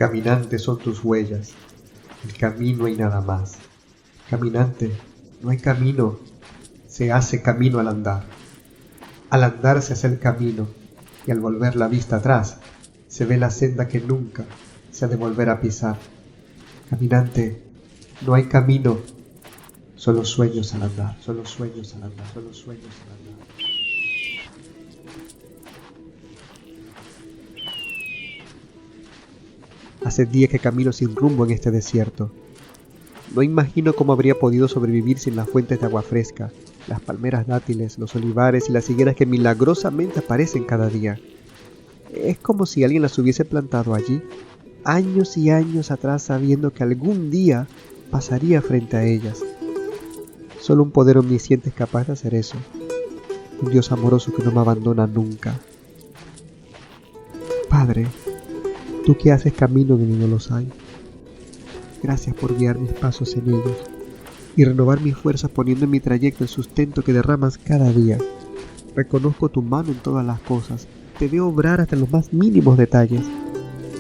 Caminante, son tus huellas, el camino y nada más. Caminante, no hay camino, se hace camino al andar. Al andar se hace el camino, y al volver la vista atrás, se ve la senda que nunca se ha de volver a pisar. Caminante, no hay camino, solo sueños al andar, solo sueños al andar, solo sueños al andar. Hace días que camino sin rumbo en este desierto. No imagino cómo habría podido sobrevivir sin las fuentes de agua fresca, las palmeras dátiles, los olivares y las higueras que milagrosamente aparecen cada día. Es como si alguien las hubiese plantado allí, años y años atrás, sabiendo que algún día pasaría frente a ellas. Solo un poder omnisciente es capaz de hacer eso. Un Dios amoroso que no me abandona nunca. Padre, tú que haces camino donde no los hay. Gracias por guiar mis pasos en ellos y renovar mis fuerzas poniendo en mi trayecto el sustento que derramas cada día. Reconozco tu mano en todas las cosas, te veo obrar hasta en los más mínimos detalles,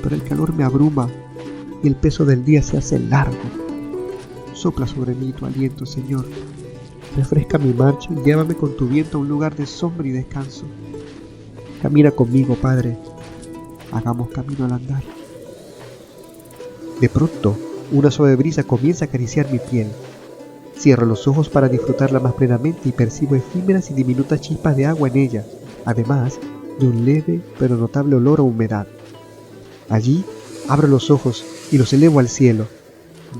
pero el calor me abruma y el peso del día se hace largo. Sopla sobre mí tu aliento, Señor. Refresca mi marcha y llévame con tu viento a un lugar de sombra y descanso. Camina conmigo, Padre. Hagamos camino al andar. De pronto, una suave brisa comienza a acariciar mi piel. Cierro los ojos para disfrutarla más plenamente y percibo efímeras y diminutas chispas de agua en ella, además de un leve pero notable olor a humedad. Allí, abro los ojos y los elevo al cielo.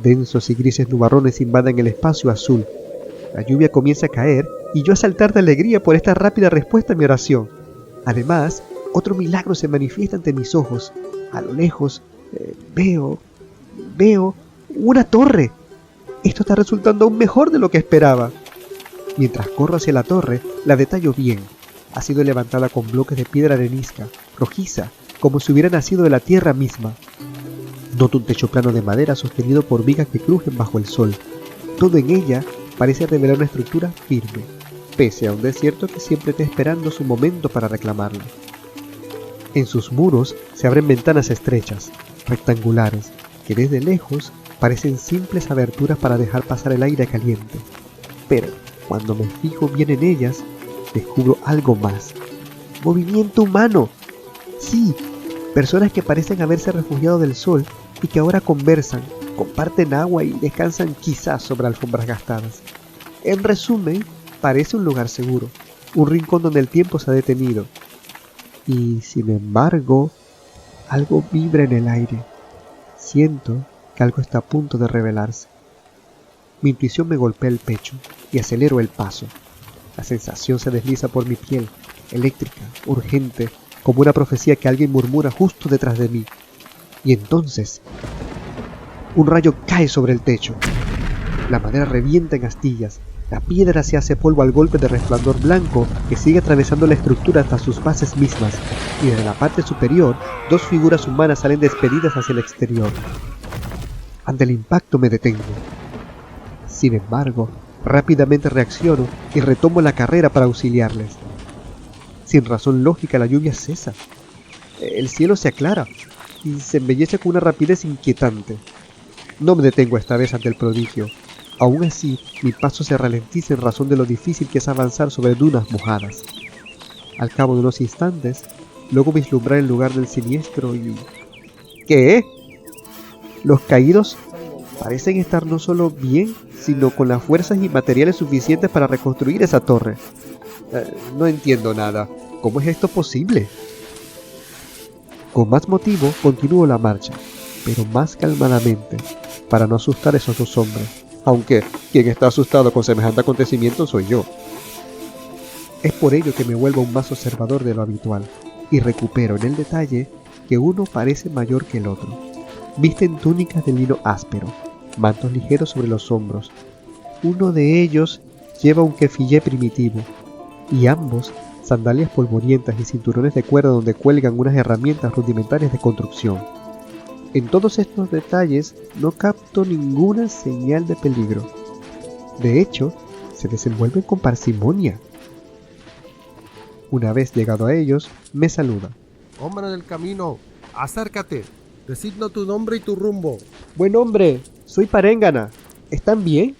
Densos y grises nubarrones invaden el espacio azul. La lluvia comienza a caer y yo a saltar de alegría por esta rápida respuesta a mi oración. Además, otro milagro se manifiesta ante mis ojos. A lo lejos, veo una torre. Esto está resultando aún mejor de lo que esperaba. Mientras corro hacia la torre, la detallo bien. Ha sido levantada con bloques de piedra arenisca, rojiza, como si hubiera nacido de la tierra misma. Noto un techo plano de madera sostenido por vigas que crujen bajo el sol. Todo en ella parece revelar una estructura firme, pese a un desierto que siempre está esperando su momento para reclamarla. En sus muros se abren ventanas estrechas, rectangulares, que desde lejos parecen simples aberturas para dejar pasar el aire caliente. Pero cuando me fijo bien en ellas, descubro algo más. ¡Movimiento humano! Sí, personas que parecen haberse refugiado del sol y que ahora conversan, comparten agua y descansan quizás sobre alfombras gastadas. En resumen, parece un lugar seguro, un rincón donde el tiempo se ha detenido. Y sin embargo, algo vibra en el aire. Siento que algo está a punto de revelarse. Mi intuición me golpea el pecho y acelero el paso. La sensación se desliza por mi piel, eléctrica, urgente, como una profecía que alguien murmura justo detrás de mí. Y entonces, un rayo cae sobre el techo. La madera revienta en astillas. La piedra se hace polvo al golpe de resplandor blanco que sigue atravesando la estructura hasta sus bases mismas, y desde la parte superior, dos figuras humanas salen despedidas hacia el exterior. Ante el impacto me detengo. Sin embargo, rápidamente reacciono y retomo la carrera para auxiliarles. Sin razón lógica, la lluvia cesa. El cielo se aclara y se embellece con una rapidez inquietante. No me detengo esta vez ante el prodigio. Aún así, mi paso se ralentiza en razón de lo difícil que es avanzar sobre dunas mojadas. Al cabo de unos instantes, logro vislumbrar el lugar del siniestro y... ¿Qué? Los caídos parecen estar no solo bien, sino con las fuerzas y materiales suficientes para reconstruir esa torre. No entiendo nada. ¿Cómo es esto posible? Con más motivo, continúo la marcha, pero más calmadamente, para no asustar a esos dos hombres. Aunque quien está asustado con semejante acontecimiento soy yo. Es por ello que me vuelvo aún más observador de lo habitual, y recupero en el detalle que uno parece mayor que el otro. Visten túnicas de lino áspero, mantos ligeros sobre los hombros. Uno de ellos lleva un kefillé primitivo, y ambos sandalias polvorientas y cinturones de cuerda donde cuelgan unas herramientas rudimentarias de construcción. En todos estos detalles no capto ninguna señal de peligro. De hecho, se desenvuelven con parsimonia. Una vez llegado a ellos, me saluda. Hombre del camino, acércate. Decidnos tu nombre y tu rumbo. Buen hombre, soy Paréngana. ¿Están bien?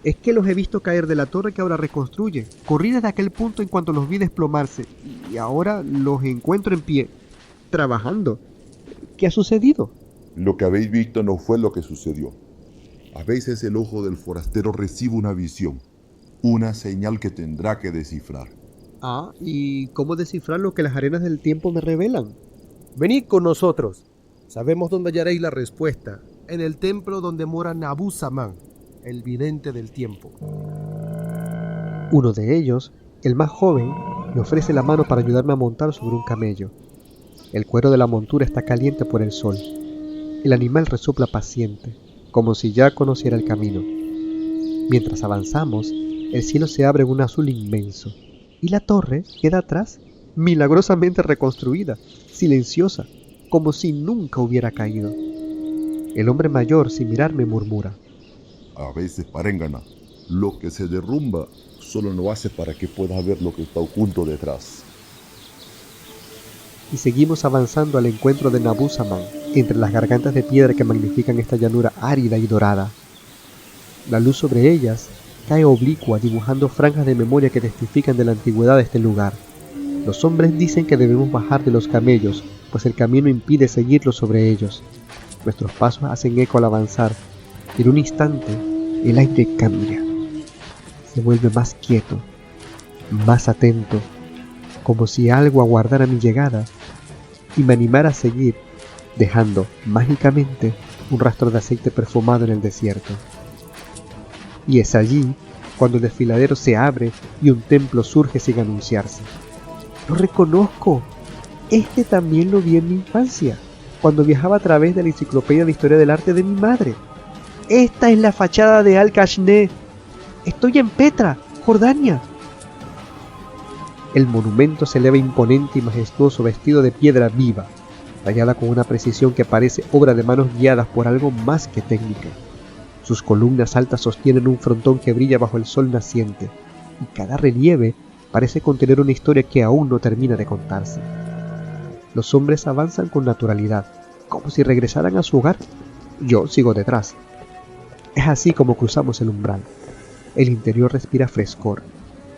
Es que los he visto caer de la torre que ahora reconstruye. Corrí desde aquel punto en cuanto los vi desplomarse y ahora los encuentro en pie, trabajando. ¿Qué ha sucedido? Lo que habéis visto no fue lo que sucedió. A veces el ojo del forastero recibe una visión, una señal que tendrá que descifrar. Ah, ¿y cómo descifrar lo que las arenas del tiempo me revelan? Venid con nosotros. Sabemos dónde hallaréis la respuesta. En el templo donde mora Nabu Samán, el vidente del tiempo. Uno de ellos, el más joven, me ofrece la mano para ayudarme a montar sobre un camello. El cuero de la montura está caliente por el sol. El animal resopla paciente, como si ya conociera el camino. Mientras avanzamos, el cielo se abre en un azul inmenso, y la torre queda atrás, milagrosamente reconstruida, silenciosa, como si nunca hubiera caído. El hombre mayor, sin mirarme, murmura: A veces, Paréngana, lo que se derrumba solo lo hace para que puedas ver lo que está oculto detrás. Y seguimos avanzando al encuentro de Nabu Samán, entre las gargantas de piedra que magnifican esta llanura árida y dorada. La luz sobre ellas cae oblicua, dibujando franjas de memoria que testifican de la antigüedad de este lugar. Los hombres dicen que debemos bajar de los camellos, pues el camino impide seguirlos sobre ellos. Nuestros pasos hacen eco al avanzar, y en un instante el aire cambia. Se vuelve más quieto, más atento, como si algo aguardara mi llegada y me animara a seguir, dejando mágicamente un rastro de aceite perfumado en el desierto. Y es allí cuando el desfiladero se abre y un templo surge sin anunciarse. ¡Lo reconozco! Este también lo vi en mi infancia, cuando viajaba a través de la enciclopedia de historia del arte de mi madre. ¡Esta es la fachada de Al-Kashne! ¡Estoy en Petra, Jordania! El monumento se eleva imponente y majestuoso, vestido de piedra viva, tallada con una precisión que parece obra de manos guiadas por algo más que técnica. Sus columnas altas sostienen un frontón que brilla bajo el sol naciente, y cada relieve parece contener una historia que aún no termina de contarse. Los hombres avanzan con naturalidad, como si regresaran a su hogar. Yo sigo detrás. Es así como cruzamos el umbral. El interior respira frescor.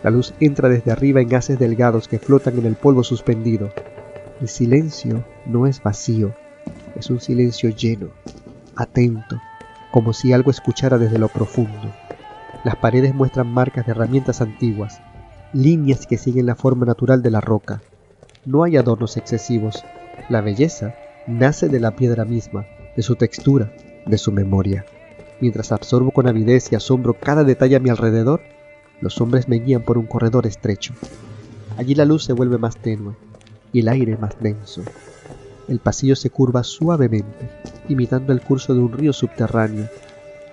La luz entra desde arriba en haces delgados que flotan en el polvo suspendido. El silencio no es vacío, es un silencio lleno, atento, como si algo escuchara desde lo profundo. Las paredes muestran marcas de herramientas antiguas, líneas que siguen la forma natural de la roca. No hay adornos excesivos. La belleza nace de la piedra misma, de su textura, de su memoria. Mientras absorbo con avidez y asombro cada detalle a mi alrededor, los hombres me guían por un corredor estrecho. Allí la luz se vuelve más tenue y el aire más denso. El pasillo se curva suavemente, imitando el curso de un río subterráneo.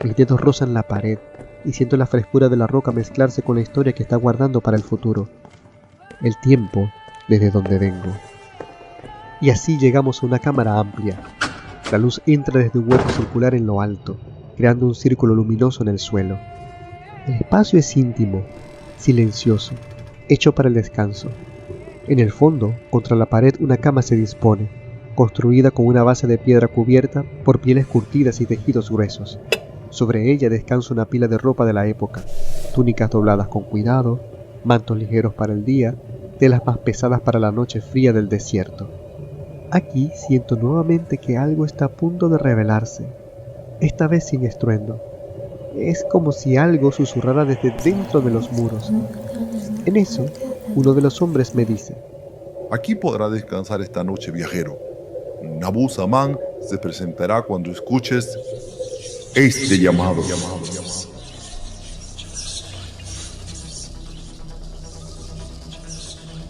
Mis dedos rozan la pared y siento la frescura de la roca mezclarse con la historia que está guardando para el futuro. El tiempo desde donde vengo. Y así llegamos a una cámara amplia. La luz entra desde un hueco circular en lo alto, creando un círculo luminoso en el suelo. El espacio es íntimo, silencioso, hecho para el descanso. En el fondo, contra la pared, una cama se dispone, construida con una base de piedra cubierta por pieles curtidas y tejidos gruesos. Sobre ella descansa una pila de ropa de la época, túnicas dobladas con cuidado, mantos ligeros para el día, telas más pesadas para la noche fría del desierto. Aquí siento nuevamente que algo está a punto de revelarse, esta vez sin estruendo. Es como si algo susurrara desde dentro de los muros. En eso, uno de los hombres me dice: Aquí podrá descansar esta noche, viajero. Nabu Samán se presentará cuando escuches este llamado.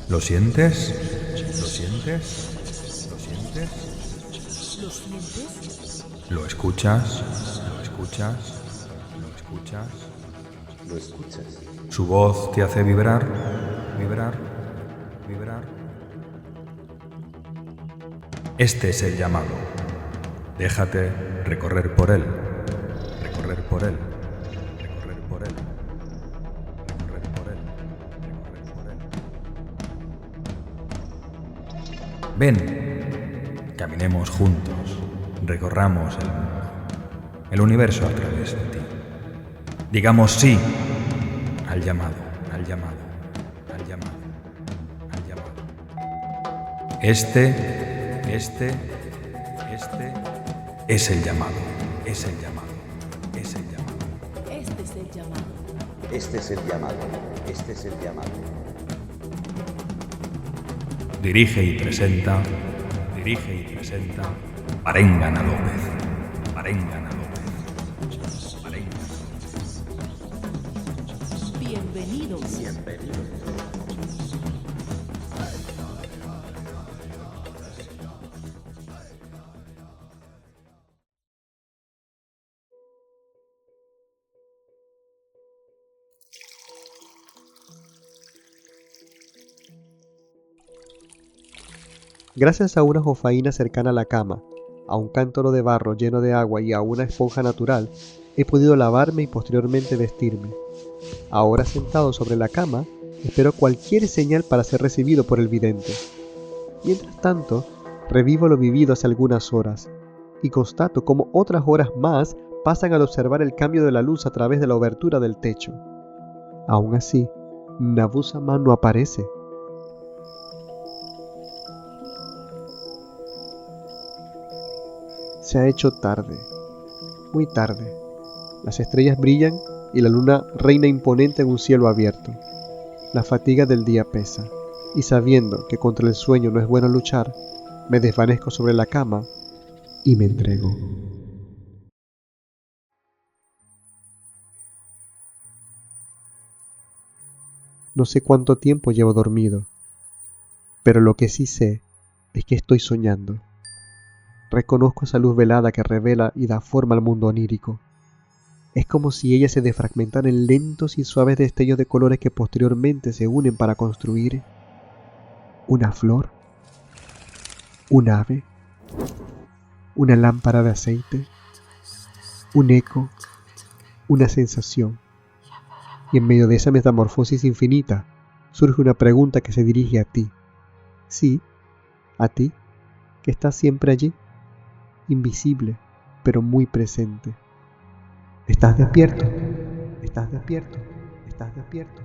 ¿Lo sientes? ¿Lo sientes? ¿Lo sientes? ¿Lo sientes? ¿Lo escuchas? ¿Lo escuchas? ¿Lo escuchas? ¿Lo escuchas? ¿Su voz te hace vibrar? ¿Vibrar? ¿Vibrar? Este es el llamado. Déjate recorrer por él. Recorrer por él. Recorrer por él. Recorrer por él. Recorrer por él. Ven, caminemos juntos. recorramos el mundo, el universo a través de ti. Digamos sí al llamado, al llamado, al llamado, al llamado. Este es el llamado, es el llamado, es el llamado. Este es el llamado. Este es el llamado. Este es el llamado. Dirige y presenta Paréngana López. Paréngana López. Paréngana López. Bienvenidos. Gracias a una jofaína cercana a la cama, a un cántaro de barro lleno de agua y a una esponja natural, he podido lavarme y posteriormente vestirme. Ahora sentado sobre la cama, espero cualquier señal para ser recibido por el vidente. Mientras tanto, revivo lo vivido hace algunas horas, y constato cómo otras horas más pasan al observar el cambio de la luz a través de la obertura del techo. Aún así, Nabu-Saman no aparece. Se ha hecho tarde, muy tarde. Las estrellas brillan y la luna reina imponente en un cielo abierto. La fatiga del día pesa, y sabiendo que contra el sueño no es bueno luchar, me desvanezco sobre la cama y me entrego. No sé cuánto tiempo llevo dormido, pero lo que sí sé es que estoy soñando. Reconozco esa luz velada que revela y da forma al mundo onírico. Es como si ella se desfragmentara en lentos y suaves destellos de colores que posteriormente se unen para construir una flor, un ave, una lámpara de aceite, un eco, una sensación. Y en medio de esa metamorfosis infinita surge una pregunta que se dirige a ti. Sí, a ti, que estás siempre allí, invisible, pero muy presente. ¿Estás despierto? ¿Estás despierto? ¿Estás despierto?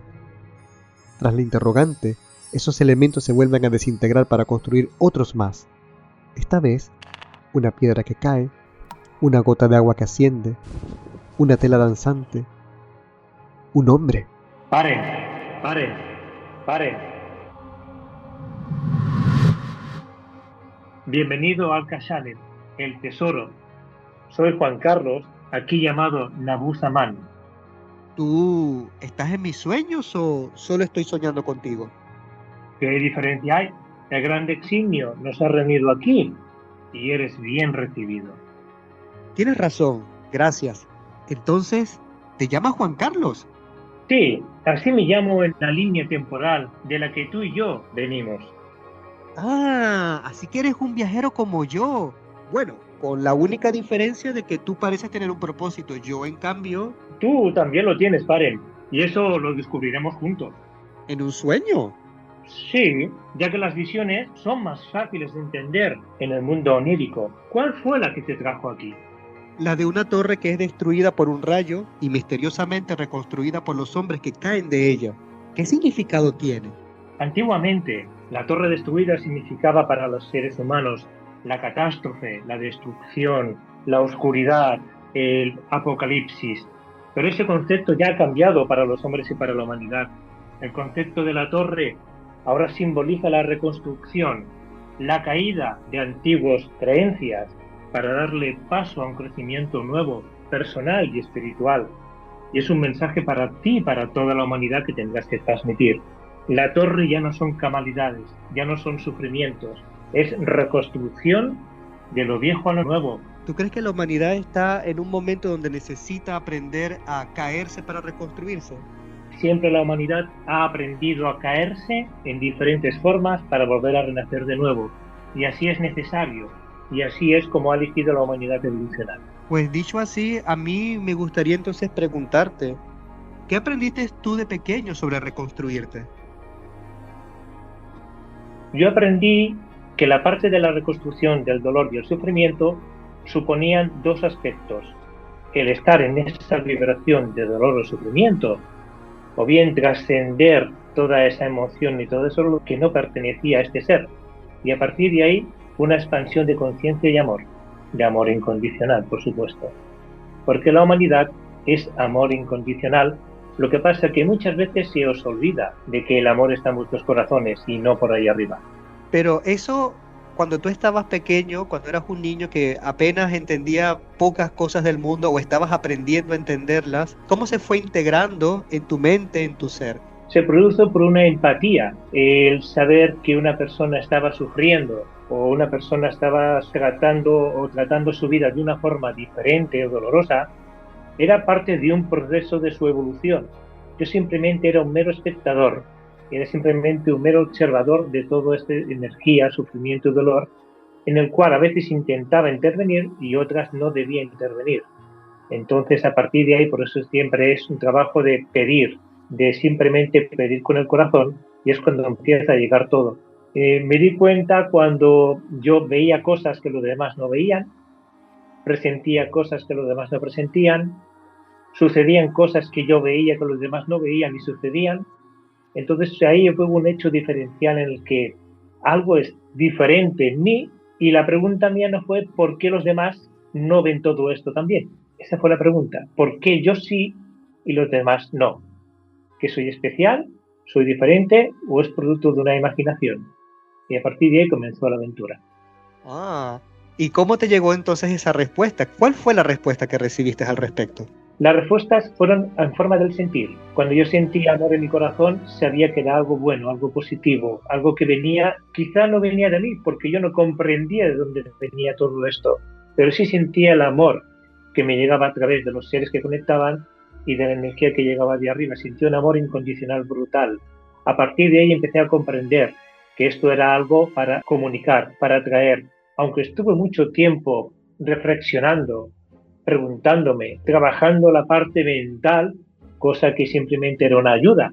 Tras la interrogante, esos elementos se vuelven a desintegrar para construir otros más. Esta vez, una piedra que cae, una gota de agua que asciende, una tela danzante, un hombre. Paren, paren, paren. Bienvenido al Kashanet, el tesoro. Soy Juan Carlos, aquí llamado Nabu-Saman. ¿Tú estás en mis sueños o solo estoy soñando contigo? ¿Qué diferencia hay? El gran eximio nos ha reunido aquí y eres bien recibido. Tienes razón, gracias. Entonces, ¿te llamas Juan Carlos? Sí, así me llamo en la línea temporal de la que tú y yo venimos. Ah, así que eres un viajero como yo. Bueno, con la única diferencia de que tú pareces tener un propósito. Yo, en cambio, Tú también lo tienes, Paren, y eso lo descubriremos juntos. en un sueño. Sí, ya que las visiones son más fáciles de entender en el mundo onírico. ¿Cuál fue la que te trajo aquí? La de una torre que es destruida por un rayo y misteriosamente reconstruida por los hombres que caen de ella. ¿Qué significado tiene? Antiguamente, la torre destruida significaba para los seres humanos la catástrofe, la destrucción, la oscuridad, el apocalipsis. Pero ese concepto ya ha cambiado para los hombres y para la humanidad. El concepto de la torre ahora simboliza la reconstrucción, la caída de antiguas creencias para darle paso a un crecimiento nuevo, personal y espiritual. Y es un mensaje para ti y para toda la humanidad que tendrás que transmitir. La torre ya no son calamidades, ya no son sufrimientos, es reconstrucción de lo viejo a lo nuevo. ¿Tú crees que la humanidad está en un momento donde necesita aprender a caerse para reconstruirse? Siempre la humanidad ha aprendido a caerse en diferentes formas para volver a renacer de nuevo. Y así es necesario. Y así es como ha elegido la humanidad evolucionar. Pues dicho así, a mí me gustaría entonces preguntarte, ¿qué aprendiste tú de pequeño sobre reconstruirte? Yo aprendí que la parte de la reconstrucción del dolor y el sufrimiento suponían dos aspectos: el estar en esa vibración de dolor o sufrimiento, o bien trascender toda esa emoción y todo eso lo que no pertenecía a este ser, y a partir de ahí una expansión de conciencia y amor, de amor incondicional, por supuesto, porque la humanidad es amor incondicional. Lo que pasa es que muchas veces se os olvida de que el amor está en vuestros corazones y no por ahí arriba. Pero eso, cuando tú estabas pequeño, cuando eras un niño que apenas entendía pocas cosas del mundo o estabas aprendiendo a entenderlas, ¿cómo se fue integrando en tu mente, en tu ser? Se produce por una empatía, el saber que una persona estaba sufriendo o una persona estaba tratando su vida de una forma diferente o dolorosa, era parte de un proceso de su evolución. Yo simplemente era un mero espectador, era simplemente un mero observador de toda esta energía, sufrimiento y dolor, en el cual a veces intentaba intervenir y otras no debía intervenir. Entonces, a partir de ahí, por eso siempre es un trabajo de pedir, de simplemente pedir con el corazón, y es cuando empieza a llegar todo. Me di cuenta cuando yo veía cosas que los demás no veían, presentía cosas que los demás no presentían, sucedían cosas que yo veía que los demás no veían y sucedían. Entonces ahí fue un hecho diferencial en el que algo es diferente en mí, y la pregunta mía no fue ¿por qué los demás no ven todo esto también? Esa fue la pregunta. ¿Por qué yo sí y los demás no? ¿Que soy especial? ¿Soy diferente? ¿O es producto de una imaginación? Y a partir de ahí comenzó la aventura. Ah, ¿y cómo te llegó entonces esa respuesta? ¿Cuál fue la respuesta que recibiste al respecto? Las respuestas fueron en forma del sentir. Cuando yo sentía amor en mi corazón, sabía que era algo bueno, algo positivo, algo que venía, quizá no venía de mí, porque yo no comprendía de dónde venía todo esto, pero sí sentía el amor que me llegaba a través de los seres que conectaban y de la energía que llegaba de arriba. Sentía un amor incondicional brutal. A partir de ahí empecé a comprender que esto era algo para comunicar, para atraer. Aunque estuve mucho tiempo reflexionando, preguntándome, trabajando la parte mental, cosa que simplemente era una ayuda,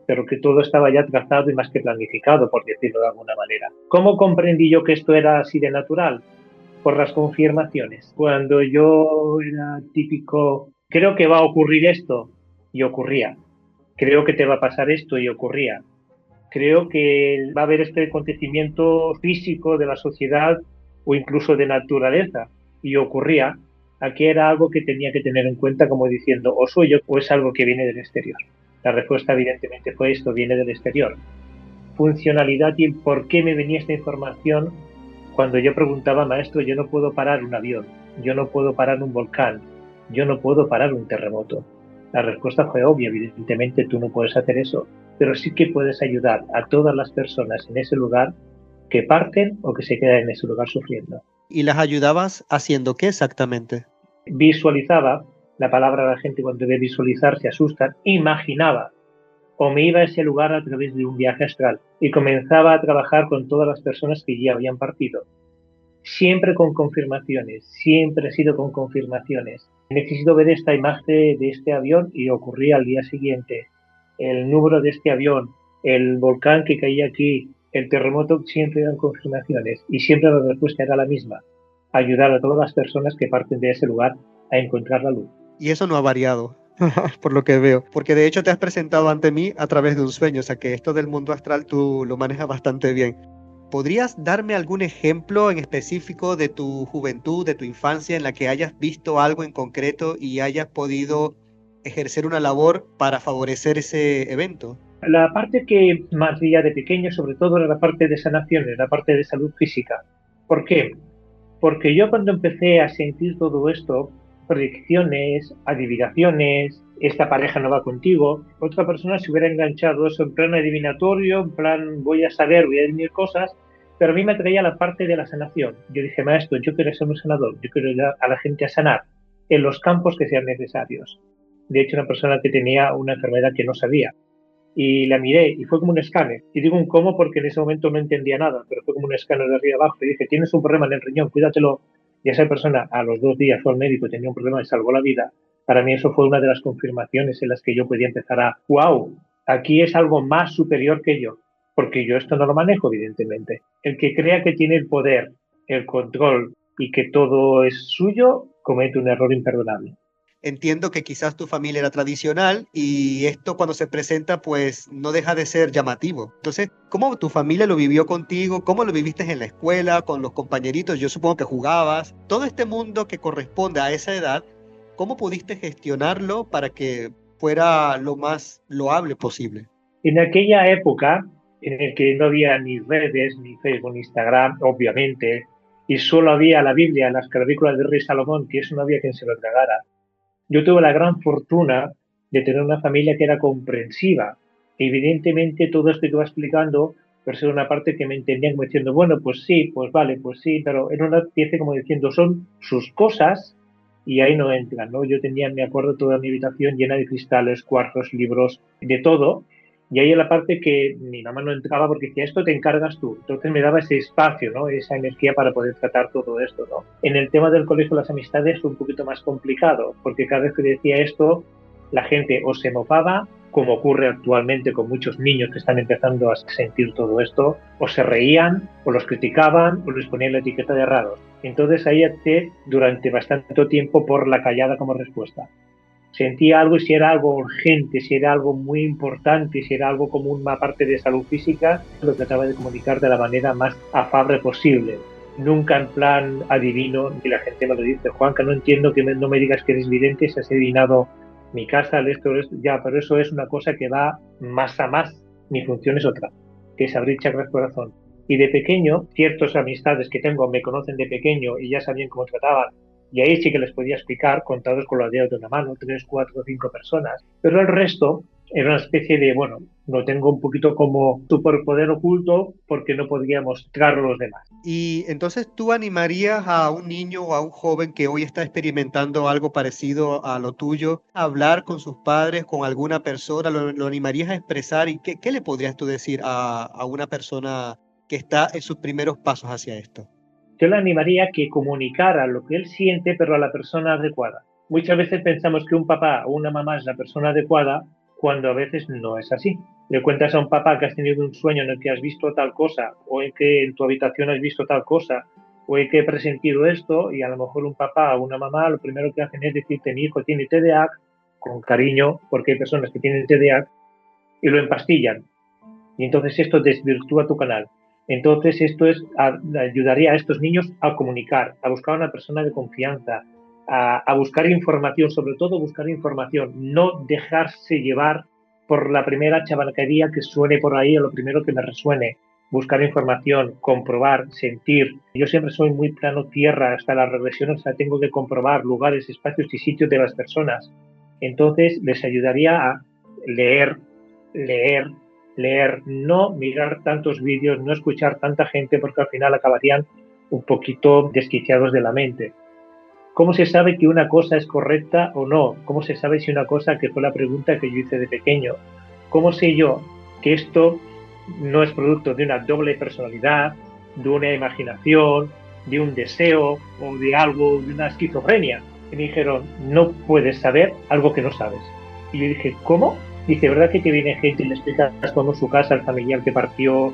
pero que todo estaba ya trazado y más que planificado, por decirlo de alguna manera. ¿Cómo comprendí yo que esto era así de natural? Por las confirmaciones. Cuando yo era típico, creo que va a ocurrir esto, y ocurría. Creo que te va a pasar esto, y ocurría. Creo que va a haber este acontecimiento físico de la sociedad o incluso de naturaleza, y ocurría. Aquí era algo que tenía que tener en cuenta, como diciendo, o soy yo o es algo que viene del exterior. La respuesta evidentemente fue esto, viene del exterior. Funcionalidad y el por qué me venía esta información cuando yo preguntaba, maestro, yo no puedo parar un avión, yo no puedo parar un volcán, yo no puedo parar un terremoto. La respuesta fue obvia, evidentemente tú no puedes hacer eso, pero sí que puedes ayudar a todas las personas en ese lugar que parten o que se quedan en ese lugar sufriendo. ¿Y las ayudabas haciendo qué exactamente? Visualizaba, la palabra de la gente cuando debe visualizar se asusta, imaginaba, o me iba a ese lugar a través de un viaje astral y comenzaba a trabajar con todas las personas que ya habían partido. Siempre con confirmaciones, siempre he sido con confirmaciones. Necesito ver esta imagen de este avión y ocurría al día siguiente. El número de este avión, el volcán que caía aquí, el terremoto, siempre eran confirmaciones y siempre la respuesta era la misma: ayudar a todas las personas que parten de ese lugar a encontrar la luz. Y eso no ha variado, por lo que veo, porque de hecho te has presentado ante mí a través de un sueño, o sea que esto del mundo astral tú lo manejas bastante bien. ¿Podrías darme algún ejemplo en específico de tu juventud, de tu infancia, en la que hayas visto algo en concreto y hayas podido ejercer una labor para favorecer ese evento? La parte que más veía de pequeño, sobre todo, era la parte de sanación, la parte de salud física. ¿Por qué? Porque yo cuando empecé a sentir todo esto, predicciones, adivinaciones, esta pareja no va contigo, otra persona se hubiera enganchado eso en plan adivinatorio, en plan voy a saber, voy a adivinar cosas, pero a mí me atraía la parte de la sanación. Yo dije, maestro, yo quiero ser un sanador, yo quiero ayudar a la gente a sanar en los campos que sean necesarios. De hecho, una persona que tenía una enfermedad que no sabía, y la miré y fue como un escáner. Y digo un cómo porque en ese momento no entendía nada, pero fue como un escáner de arriba abajo. Y dije, tienes un problema en el riñón, cuídatelo. Y esa persona a los 2 días fue al médico y tenía un problema y salvó la vida. Para mí eso fue una de las confirmaciones en las que yo podía empezar a, wow, aquí es algo más superior que yo, porque yo esto no lo manejo, evidentemente. El que crea que tiene el poder, el control y que todo es suyo, comete un error imperdonable. Entiendo que quizás tu familia era tradicional y esto cuando se presenta pues no deja de ser llamativo. Entonces, ¿cómo tu familia lo vivió contigo? ¿Cómo lo viviste en la escuela, con los compañeritos? Yo supongo que jugabas. Todo este mundo que corresponde a esa edad, ¿cómo pudiste gestionarlo para que fuera lo más loable posible? En aquella época, en el que no había ni redes, ni Facebook, ni Instagram, obviamente, y solo había la Biblia, las clavículas del rey Salomón, que eso no había quien se lo tragara, yo tuve la gran fortuna de tener una familia que era comprensiva. Evidentemente, todo esto que iba explicando, pero era una parte que me entendían como diciendo, bueno, pues sí, pues vale, pues sí, pero era una pieza como diciendo, son sus cosas y ahí no entran, ¿no? Yo tenía, me acuerdo, toda mi habitación llena de cristales, cuarzos, libros, de todo, y ahí en la parte que mi mamá no entraba porque decía, esto te encargas tú. Entonces me daba ese espacio, ¿no? Esa energía para poder tratar todo esto, ¿no? En el tema del colegio, las amistades, fue un poquito más complicado, porque cada vez que decía esto, la gente o se mofaba, como ocurre actualmente con muchos niños que están empezando a sentir todo esto, o se reían, o los criticaban, o les ponían la etiqueta de raros. Entonces ahí opté durante bastante tiempo por la callada como respuesta. Sentía algo y si era algo urgente, si era algo muy importante, si era algo como una parte de salud física, lo trataba de comunicar de la manera más afable posible. Nunca en plan adivino, y la gente me lo dice, Juanca, no entiendo que no me digas que eres vidente, si has adivinado mi casa, esto, ya, pero eso es una cosa que va más a más. Mi función es otra, que es abrir chakras corazón. Y de pequeño, ciertas amistades que tengo me conocen de pequeño y ya sabían cómo trataban. Y ahí sí que les podía explicar, contados con los dedos de una mano, 3, 4, 5 personas. Pero el resto era una especie de, bueno, lo tengo un poquito como superpoder oculto porque no podía mostrarlo a los demás. Y entonces tú animarías a un niño o a un joven que hoy está experimentando algo parecido a lo tuyo, a hablar con sus padres, con alguna persona, lo animarías a expresar y qué le podrías tú decir a una persona que está en sus primeros pasos hacia esto? Yo le animaría a que comunicara lo que él siente, pero a la persona adecuada. Muchas veces pensamos que un papá o una mamá es la persona adecuada, cuando a veces no es así. Le cuentas a un papá que has tenido un sueño en el que has visto tal cosa, o en que en tu habitación has visto tal cosa, o en que he presentido esto, y a lo mejor un papá o una mamá lo primero que hacen es decirte, mi hijo tiene TDAH, con cariño, porque hay personas que tienen TDAH, y lo empastillan. Y entonces esto desvirtúa tu canal. Entonces esto ayudaría a estos niños a comunicar, a buscar a una persona de confianza, a buscar información, sobre todo buscar información, no dejarse llevar por la primera chabalaquería que suene por ahí o lo primero que me resuene. Buscar información, comprobar, sentir. Yo siempre soy muy plano tierra, hasta las regresiones tengo que comprobar lugares, espacios y sitios de las personas. Entonces les ayudaría a leer, no mirar tantos vídeos, no escuchar tanta gente, porque al final acabarían un poquito desquiciados de la mente. ¿Cómo se sabe que una cosa es correcta o no? ¿Cómo se sabe si una cosa, que fue la pregunta que yo hice de pequeño, cómo sé yo que esto no es producto de una doble personalidad, de una imaginación, de un deseo o de algo, de una esquizofrenia? Y me dijeron, no puedes saber algo que no sabes. Y yo dije, ¿cómo? Dice, ¿verdad que te viene gente y le explicas cómo su casa, el familiar que partió,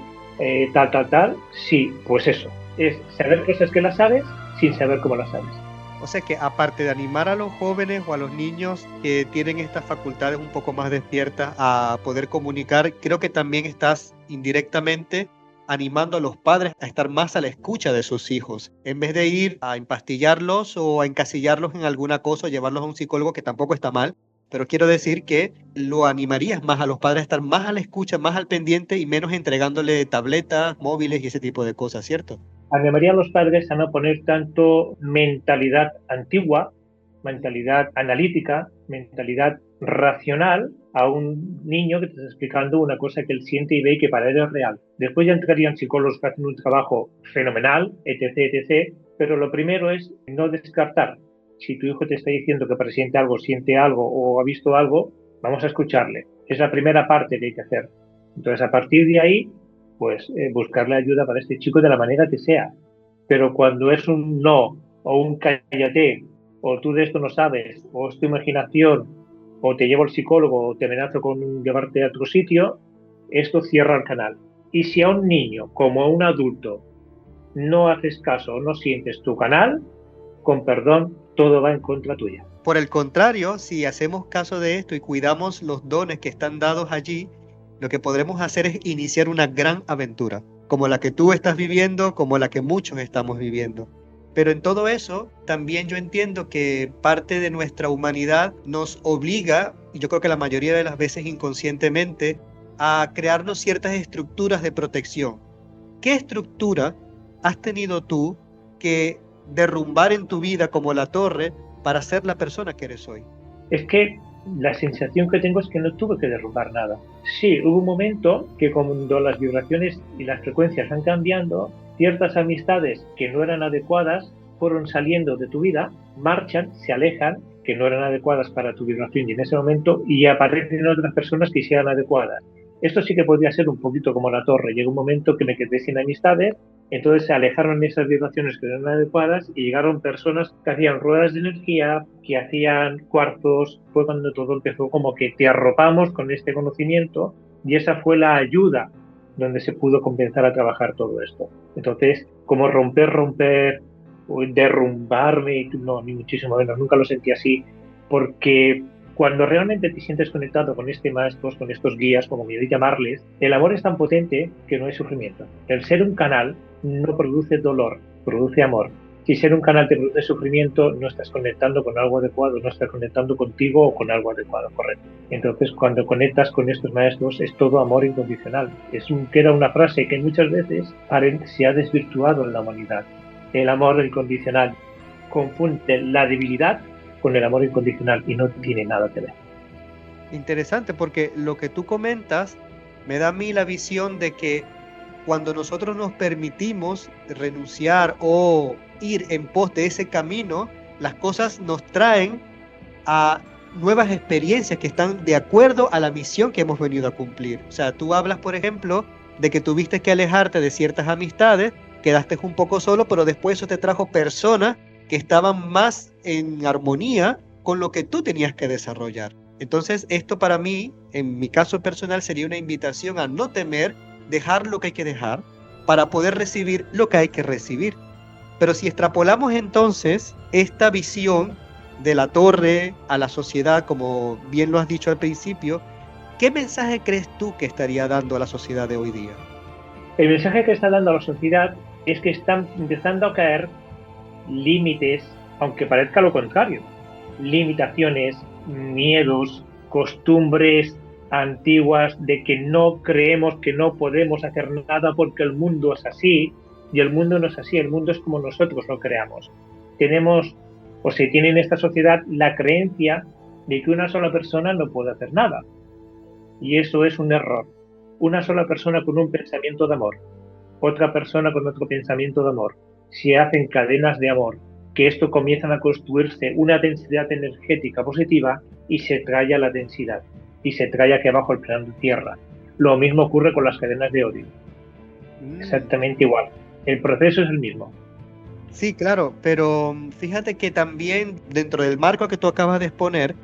tal? Sí, pues eso. Es saber cosas que las sabes sin saber cómo las sabes. O sea que aparte de animar a los jóvenes o a los niños que tienen estas facultades un poco más despiertas a poder comunicar, creo que también estás indirectamente animando a los padres a estar más a la escucha de sus hijos, en vez de ir a empastillarlos o a encasillarlos en alguna cosa o llevarlos a un psicólogo, que tampoco está mal. Pero quiero decir que lo animarías más a los padres a estar más a la escucha, más al pendiente y menos entregándole tabletas, móviles y ese tipo de cosas, ¿cierto? Animaría a los padres a no poner tanto mentalidad antigua, mentalidad analítica, mentalidad racional a un niño que te está explicando una cosa que él siente y ve y que para él es real. Después ya entrarían psicólogos que hacen un trabajo fenomenal, etc. Pero lo primero es no descartar. Si tu hijo te está diciendo que presiente algo, siente algo o ha visto algo, vamos a escucharle. Es la primera parte que hay que hacer. Entonces, a partir de ahí, pues buscarle ayuda para este chico de la manera que sea. Pero cuando es un no, o un cállate, o tú de esto no sabes, o es tu imaginación, o te llevo al psicólogo, o te amenazo con llevarte a otro sitio, esto cierra el canal. Y si a un niño, como a un adulto, no haces caso o no sientes tu canal, con perdón, todo va en contra tuya. Por el contrario, si hacemos caso de esto y cuidamos los dones que están dados allí, lo que podremos hacer es iniciar una gran aventura, como la que tú estás viviendo, como la que muchos estamos viviendo. Pero en todo eso, también yo entiendo que parte de nuestra humanidad nos obliga, y yo creo que la mayoría de las veces inconscientemente, a crearnos ciertas estructuras de protección. ¿Qué estructura has tenido tú que derrumbar en tu vida como la torre para ser la persona que eres hoy? Es que la sensación que tengo es que no tuve que derrumbar nada. Sí, hubo un momento que cuando las vibraciones y las frecuencias van cambiando, ciertas amistades que no eran adecuadas fueron saliendo de tu vida, marchan, se alejan, que no eran adecuadas para tu vibración y en ese momento, y aparecen otras personas que sean adecuadas. Esto sí que podría ser un poquito como la torre. Llegó un momento que me quedé sin amistades, entonces se alejaron esas vibraciones que no eran adecuadas y llegaron personas que hacían ruedas de energía, que hacían cuarzos. Fue cuando todo empezó, como que te arropamos con este conocimiento, y esa fue la ayuda donde se pudo comenzar a trabajar todo esto. Entonces, como romper, o derrumbarme, no, ni muchísimo menos, nunca lo sentí así, porque cuando realmente te sientes conectado con maestros, con estos guías, como queréis llamarles, el amor es tan potente que no hay sufrimiento. El ser un canal no produce dolor, produce amor. Si ser un canal te produce sufrimiento, no estás conectando con algo adecuado, no estás conectando contigo o con algo adecuado, correcto. Entonces, cuando conectas con estos maestros, es todo amor incondicional. Queda una frase que muchas veces se ha desvirtuado en la humanidad. El amor incondicional confunde la debilidad con el amor incondicional y no tiene nada que ver. Interesante, porque lo que tú comentas me da a mí la visión de que cuando nosotros nos permitimos renunciar o ir en pos de ese camino, las cosas nos traen a nuevas experiencias que están de acuerdo a la misión que hemos venido a cumplir. O sea, tú hablas, por ejemplo, de que tuviste que alejarte de ciertas amistades, quedaste un poco solo, pero después eso te trajo personas que estaban más en armonía con lo que tú tenías que desarrollar. Entonces, esto para mí, en mi caso personal, sería una invitación a no temer, dejar lo que hay que dejar para poder recibir lo que hay que recibir. Pero si extrapolamos entonces esta visión de la torre a la sociedad, como bien lo has dicho al principio, ¿qué mensaje crees tú que estaría dando a la sociedad de hoy día? El mensaje que está dando a la sociedad es que están empezando a caer límites, aunque parezca lo contrario, limitaciones, miedos, costumbres antiguas de que no creemos que no podemos hacer nada porque el mundo es así, y el mundo no es así, el mundo es como nosotros lo creamos. Tenemos, o se tiene en esta sociedad, la creencia de que una sola persona no puede hacer nada, y eso es un error. Una sola persona con un pensamiento de amor, otra persona con otro pensamiento de amor, se hacen cadenas de amor, que esto comienzan a construirse una densidad energética positiva y se trae a la densidad, y se trae aquí abajo el plano de tierra. Lo mismo ocurre con las cadenas de odio. Exactamente igual. El proceso es el mismo. Sí, claro, pero fíjate que también dentro del marco que tú acabas de exponer,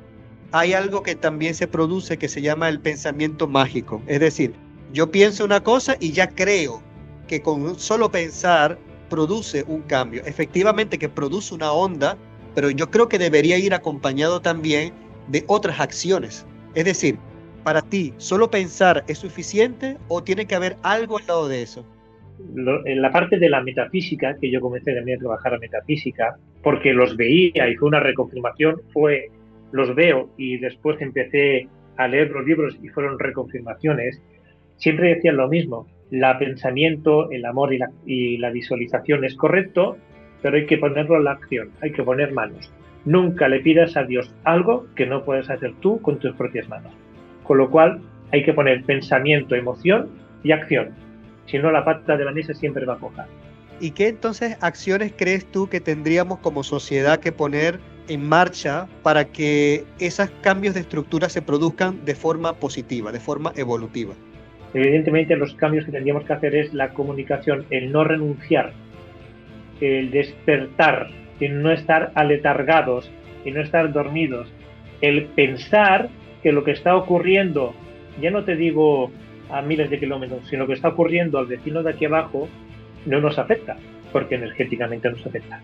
hay algo que también se produce que se llama el pensamiento mágico. Es decir, yo pienso una cosa y ya creo que con solo pensar produce un cambio. Efectivamente que produce una onda, pero yo creo que debería ir acompañado también de otras acciones. Es decir, para ti, ¿solo pensar es suficiente o tiene que haber algo al lado de eso? En la parte de la metafísica, que yo comencé también a trabajar a metafísica, porque los veía y fue una reconfirmación, los veo y después empecé a leer los libros y fueron reconfirmaciones, siempre decían lo mismo. El pensamiento, el amor y la visualización es correcto, pero hay que ponerlo en la acción, hay que poner manos. Nunca le pidas a Dios algo que no puedes hacer tú con tus propias manos. Con lo cual hay que poner pensamiento, emoción y acción. Si no, la pata de la mesa siempre va a cojar. ¿Y qué entonces acciones crees tú que tendríamos como sociedad que poner en marcha para que esos cambios de estructura se produzcan de forma positiva, de forma evolutiva? Evidentemente los cambios que tendríamos que hacer es la comunicación, el no renunciar, el despertar, el no estar aletargados, el no estar dormidos, el pensar que lo que está ocurriendo, ya no te digo a miles de kilómetros, sino que está ocurriendo al vecino de aquí abajo, no nos afecta. porque energéticamente nos afecta.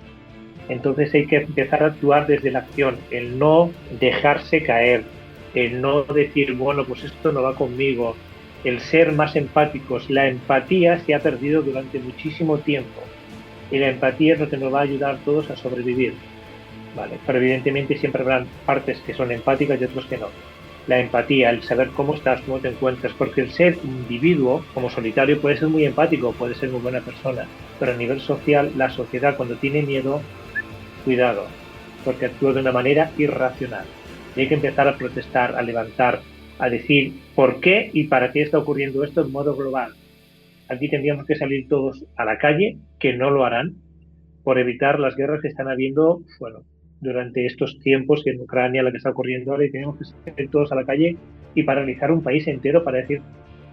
Entonces hay que empezar a actuar desde la acción, el no dejarse caer, el no decir, bueno, pues esto no va conmigo, el ser más empáticos. La empatía se ha perdido durante muchísimo tiempo y la empatía es lo que nos va a ayudar a todos a sobrevivir, ¿vale? Pero evidentemente siempre habrán partes que son empáticas y otros que no. La empatía, el saber cómo estás, cómo te encuentras, porque el ser individuo, como solitario, puede ser muy empático, puede ser muy buena persona, pero a nivel social, la sociedad cuando tiene miedo, cuidado, porque actúa de una manera irracional. Y hay que empezar a protestar, a levantar, a decir por qué y para qué está ocurriendo esto en modo global. Aquí tendríamos que salir todos a la calle, que no lo harán, por evitar las guerras que están habiendo, bueno, durante estos tiempos en Ucrania, la que está ocurriendo ahora, y tenemos que salir todos a la calle y paralizar un país entero para decir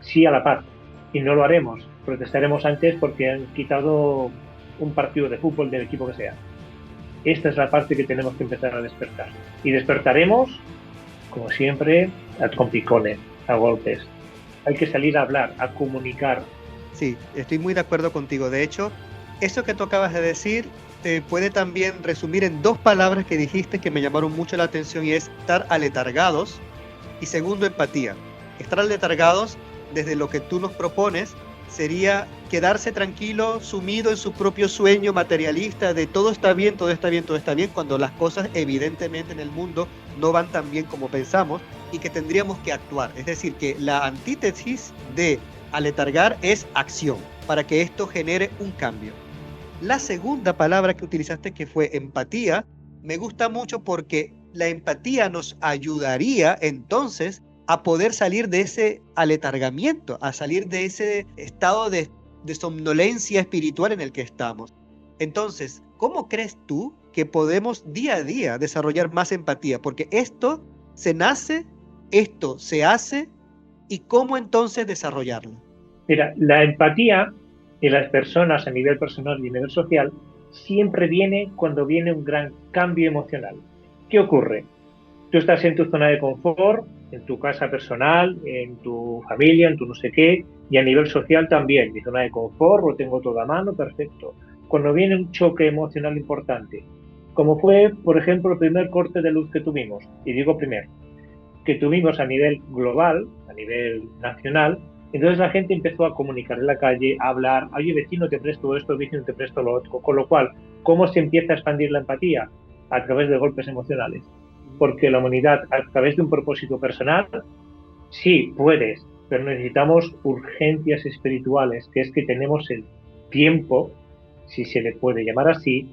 sí a la paz. Y no lo haremos. Protestaremos antes porque han quitado un partido de fútbol del equipo que sea. Esta es la parte que tenemos que empezar a despertar. Y despertaremos, como siempre, a trompicones, a golpes. Hay que salir a hablar, a comunicar. Sí, estoy muy de acuerdo contigo. De hecho, eso que tú acabas de decir puede también resumir en 2 palabras que dijiste que me llamaron mucho la atención, y es estar aletargados y segundo, empatía. Estar aletargados, desde lo que tú nos propones, sería quedarse tranquilo, sumido en su propio sueño materialista de todo está bien, todo está bien, todo está bien, cuando las cosas evidentemente en el mundo no van tan bien como pensamos y que tendríamos que actuar. Es decir, que la antítesis de aletargar es acción, para que esto genere un cambio. La segunda palabra que utilizaste, que fue empatía, me gusta mucho porque la empatía nos ayudaría entonces a poder salir de ese aletargamiento, a salir de ese estado de somnolencia espiritual en el que estamos. Entonces, ¿cómo crees tú que podemos día a día desarrollar más empatía? Porque esto se nace, esto se hace, ¿y cómo entonces desarrollarlo? Mira, la empatía en las personas a nivel personal y a nivel social siempre viene cuando viene un gran cambio emocional. ¿Qué ocurre? Tú estás en tu zona de confort, en tu casa personal, en tu familia, en tu no sé qué, y a nivel social también. Mi zona de confort, lo tengo todo a mano, perfecto. Cuando viene un choque emocional importante, como fue, por ejemplo, el primer corte de luz que tuvimos, y digo primero, que tuvimos a nivel global, a nivel nacional, entonces la gente empezó a comunicar en la calle, a hablar, oye vecino te presto esto, vecino te presto lo otro, con lo cual, ¿cómo se empieza a expandir la empatía? A través de golpes emocionales. Porque la humanidad, a través de un propósito personal, sí, puedes, pero necesitamos urgencias espirituales, que es que tenemos el tiempo, si se le puede llamar así,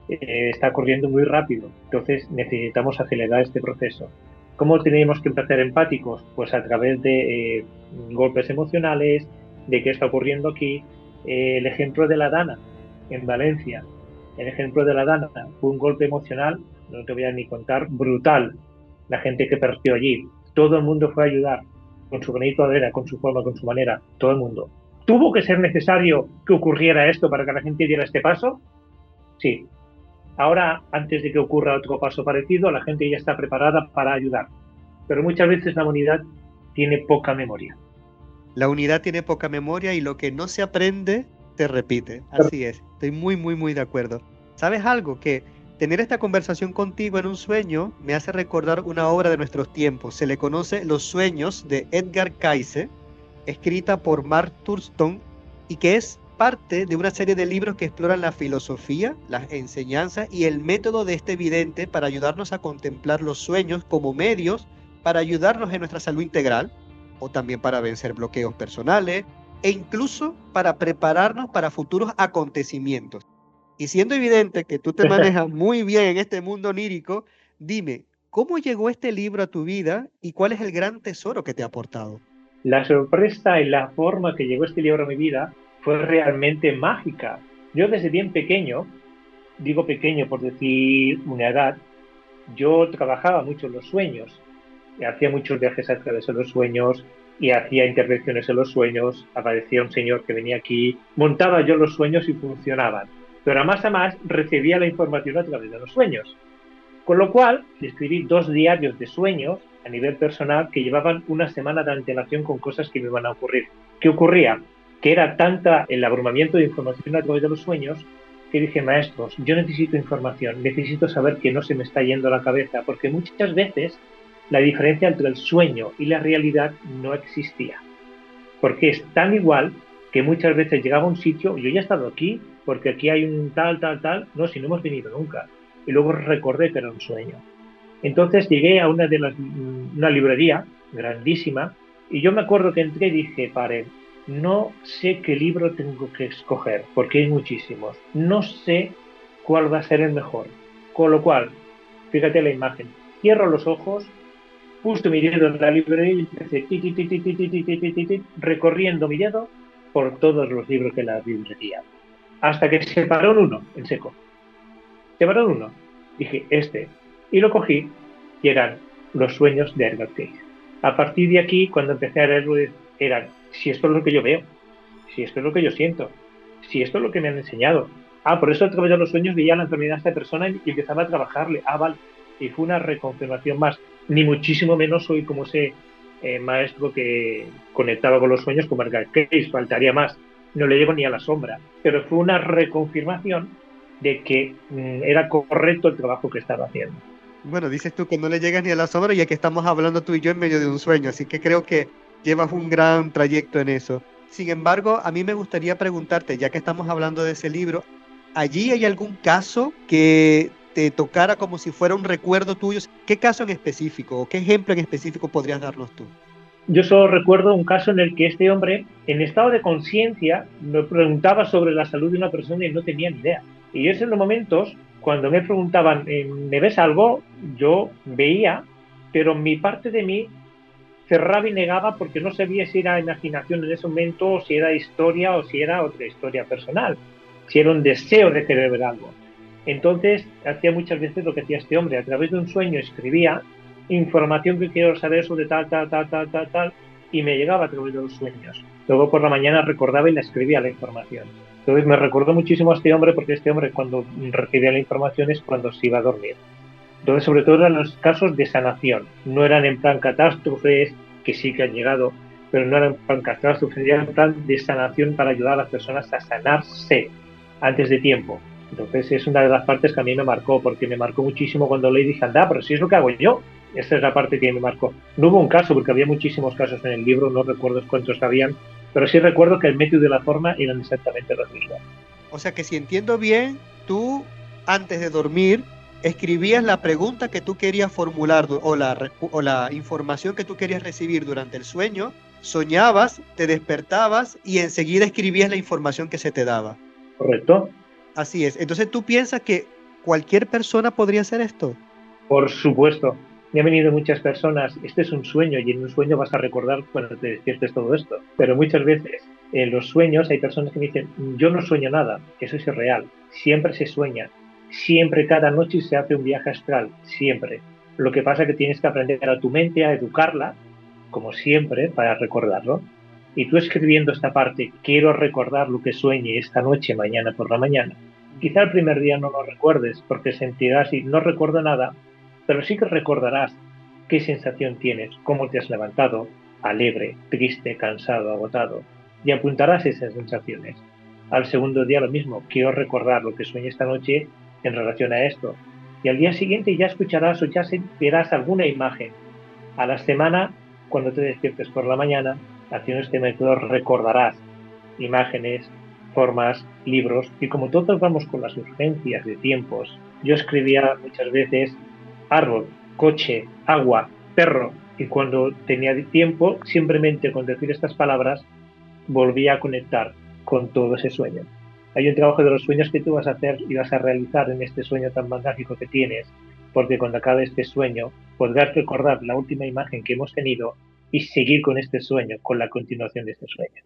está corriendo muy rápido. Entonces necesitamos acelerar este proceso. ¿Cómo tenemos que empezar empáticos? Pues a través de golpes emocionales, de qué está ocurriendo aquí. El ejemplo de la Dana, en Valencia. El ejemplo de la Dana fue un golpe emocional, no te voy a ni contar, brutal. La gente que partió allí. Todo el mundo fue a ayudar, con su granito de arena, con su forma, con su manera. Todo el mundo. ¿Tuvo que ser necesario que ocurriera esto para que la gente diera este paso? Sí. Ahora, antes de que ocurra otro paso parecido, la gente ya está preparada para ayudar. Pero muchas veces la unidad tiene poca memoria. La unidad tiene poca memoria y lo que no se aprende se repite. Así es. Estoy muy, muy, muy de acuerdo. ¿Sabes algo? Que tener esta conversación contigo en un sueño me hace recordar una obra de nuestros tiempos. Se le conoce Los sueños de Edgar Cayce, escrita por Mark Thurston, y que es parte de una serie de libros que exploran la filosofía, las enseñanzas y el método de este vidente para ayudarnos a contemplar los sueños como medios para ayudarnos en nuestra salud integral, o también para vencer bloqueos personales, e incluso para prepararnos para futuros acontecimientos. Y siendo evidente que tú te manejas muy bien en este mundo onírico, dime, ¿cómo llegó este libro a tu vida y cuál es el gran tesoro que te ha aportado? La sorpresa y la forma que llegó este libro a mi vida fue realmente mágica. Yo desde bien pequeño, digo pequeño por decir una edad, yo trabajaba mucho en los sueños, y hacía muchos viajes a través de los sueños y hacía intervenciones en los sueños, aparecía un señor que venía aquí, montaba yo los sueños y funcionaban, pero a más recibía la información a través de los sueños. Con lo cual, escribí 2 diarios de sueños a nivel personal que llevaban una semana de antelación con cosas que me iban a ocurrir. ¿Qué ocurría? que era tanta el abrumamiento de información a través de los sueños, que dije, maestros, yo necesito información, necesito saber que no se me está yendo la cabeza, porque muchas veces la diferencia entre el sueño y la realidad no existía. Porque es tan igual que muchas veces llegaba a un sitio, yo ya he estado aquí, porque aquí hay un tal, no, si no hemos venido nunca. Y luego recordé que era un sueño. Entonces llegué a una librería grandísima, y yo me acuerdo que entré y dije, pare, no sé qué libro tengo que escoger, porque hay muchísimos. No sé cuál va a ser el mejor. Con lo cual, fíjate la imagen, cierro los ojos, puse mi dedo en la librería y empecé recorriendo mi dedo por todos los libros de la librería. Hasta que se paró en uno, en seco. Se paró en uno. Dije, este. Y lo cogí y eran Los sueños de Edgar Cayce. A partir de aquí, cuando empecé a leerlo, eran, si esto es lo que yo veo, si esto es lo que yo siento, si esto es lo que me han enseñado. Por eso a través de los sueños veía la enfermedad de esta persona y empezaba a trabajarle. Vale. Y fue una reconfirmación más. Ni muchísimo menos soy como ese maestro que conectaba con los sueños como Edgar Cayce, faltaría más. No le llego ni a la sombra. Pero fue una reconfirmación de que era correcto el trabajo que estaba haciendo. Bueno, dices tú que no le llegas ni a la sombra, ya que estamos hablando tú y yo en medio de un sueño, así que creo que llevas un gran trayecto en eso. Sin embargo, a mí me gustaría preguntarte, ya que estamos hablando de ese libro, ¿allí hay algún caso que te tocara como si fuera un recuerdo tuyo? ¿Qué caso en específico o qué ejemplo en específico podrías darnos tú? Yo solo recuerdo un caso en el que este hombre, en estado de conciencia, me preguntaba sobre la salud de una persona y no tenía ni idea. Y es en los momentos, cuando me preguntaban, ¿me ves algo? Yo veía, pero mi parte de mí cerraba y negaba porque no sabía si era imaginación en ese momento, o si era historia, o si era otra historia personal, si era un deseo de querer ver algo. Entonces, hacía muchas veces lo que hacía este hombre, a través de un sueño escribía información que quiero saber sobre tal, y me llegaba a través de los sueños. Luego por la mañana recordaba y la escribía la información. Entonces me recordó muchísimo a este hombre, porque este hombre cuando recibía la información es cuando se iba a dormir. Entonces sobre todo eran los casos de sanación, no eran en plan catástrofes, que sí que han llegado, pero no eran en plan catástrofes, eran en plan de sanación para ayudar a las personas a sanarse antes de tiempo. Entonces es una de las partes que a mí me marcó, porque me marcó muchísimo cuando leí y dije, anda, pero si es lo que hago yo. Esa es la parte que me marcó. No hubo un caso, porque había muchísimos casos en el libro, no recuerdo cuántos habían, pero sí recuerdo que el método y la forma eran exactamente los mismos. O sea que si entiendo bien, tú antes de dormir escribías la pregunta que tú querías formular o la información que tú querías recibir durante el sueño, soñabas, te despertabas y enseguida escribías la información que se te daba. ¿Correcto? Así es. Entonces, ¿tú piensas que cualquier persona podría hacer esto? Por supuesto. Me han venido muchas personas, este es un sueño, y en un sueño vas a recordar cuando te despiertes todo esto. Pero muchas veces en los sueños hay personas que me dicen, yo no sueño nada, eso es irreal. Siempre se sueña, siempre cada noche se hace un viaje astral, siempre. Lo que pasa es que tienes que aprender a tu mente a educarla, como siempre, para recordarlo. Y tú escribiendo esta parte, quiero recordar lo que sueñe esta noche, mañana por la mañana. Quizá el primer día no lo recuerdes, porque sentirás y no recuerdo nada, pero sí que recordarás qué sensación tienes, cómo te has levantado, alegre, triste, cansado, agotado, y apuntarás esas sensaciones. Al segundo día lo mismo, quiero recordar lo que sueñe esta noche en relación a esto. Y al día siguiente ya escucharás o ya verás alguna imagen. A la semana, cuando te despiertes por la mañana, haciendo este método recordarás imágenes, formas, libros, y como todos vamos con las urgencias de tiempos, yo escribía muchas veces árbol, coche, agua, perro, y cuando tenía tiempo, simplemente con decir estas palabras, volvía a conectar con todo ese sueño. Hay un trabajo de los sueños que tú vas a hacer y vas a realizar en este sueño tan magnífico que tienes, porque cuando acabe este sueño, podrás recordar la última imagen que hemos tenido y seguir con este sueño, con la continuación de este sueño.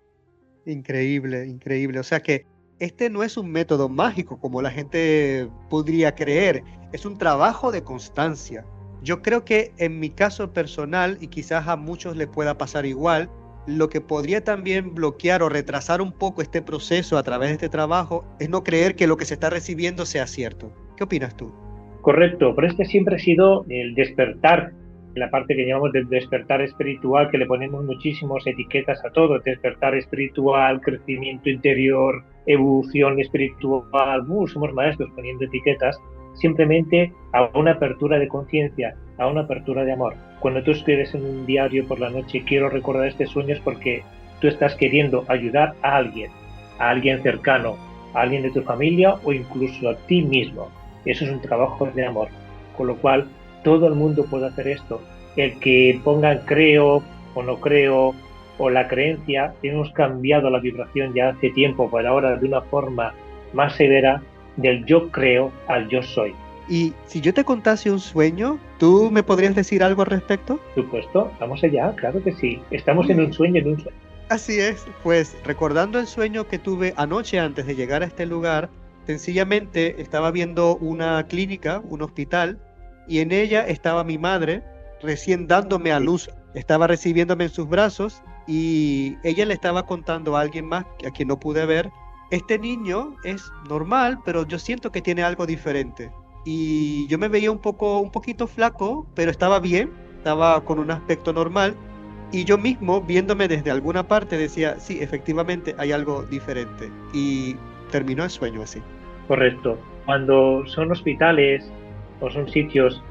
Increíble, increíble. O sea que este no es un método mágico como la gente podría creer, es un trabajo de constancia. Yo creo que en mi caso personal, y quizás a muchos les pueda pasar igual, lo que podría también bloquear o retrasar un poco este proceso a través de este trabajo es no creer que lo que se está recibiendo sea cierto. ¿Qué opinas tú? Correcto, pero este siempre ha sido el despertar la parte que llamamos del despertar espiritual, que le ponemos muchísimas etiquetas a todo, despertar espiritual, crecimiento interior, evolución espiritual, somos maestros poniendo etiquetas, simplemente a una apertura de conciencia, a una apertura de amor. Cuando tú escribes en un diario por la noche, quiero recordar este sueño, es porque tú estás queriendo ayudar a alguien cercano, a alguien de tu familia o incluso a ti mismo. Eso es un trabajo de amor, con lo cual todo el mundo puede hacer esto. El que pongan creo o no creo o la creencia, hemos cambiado la vibración ya hace tiempo, pero ahora de una forma más severa, del yo creo al yo soy. Y si yo te contase un sueño, ¿tú me podrías decir algo al respecto? Por supuesto, vamos allá, claro que sí. Estamos en un sueño. Así es, pues recordando el sueño que tuve anoche antes de llegar a este lugar, sencillamente estaba viendo una clínica, un hospital, y en ella estaba mi madre recién dándome a luz, estaba recibiéndome en sus brazos y ella le estaba contando a alguien más a quien no pude ver, este niño es normal, pero yo siento que tiene algo diferente. Y yo me veía un poquito flaco, pero estaba bien, estaba con un aspecto normal. Y yo mismo, viéndome desde alguna parte, decía, sí, efectivamente hay algo diferente. Y terminó el sueño así. Correcto. Cuando son hospitales o son sitios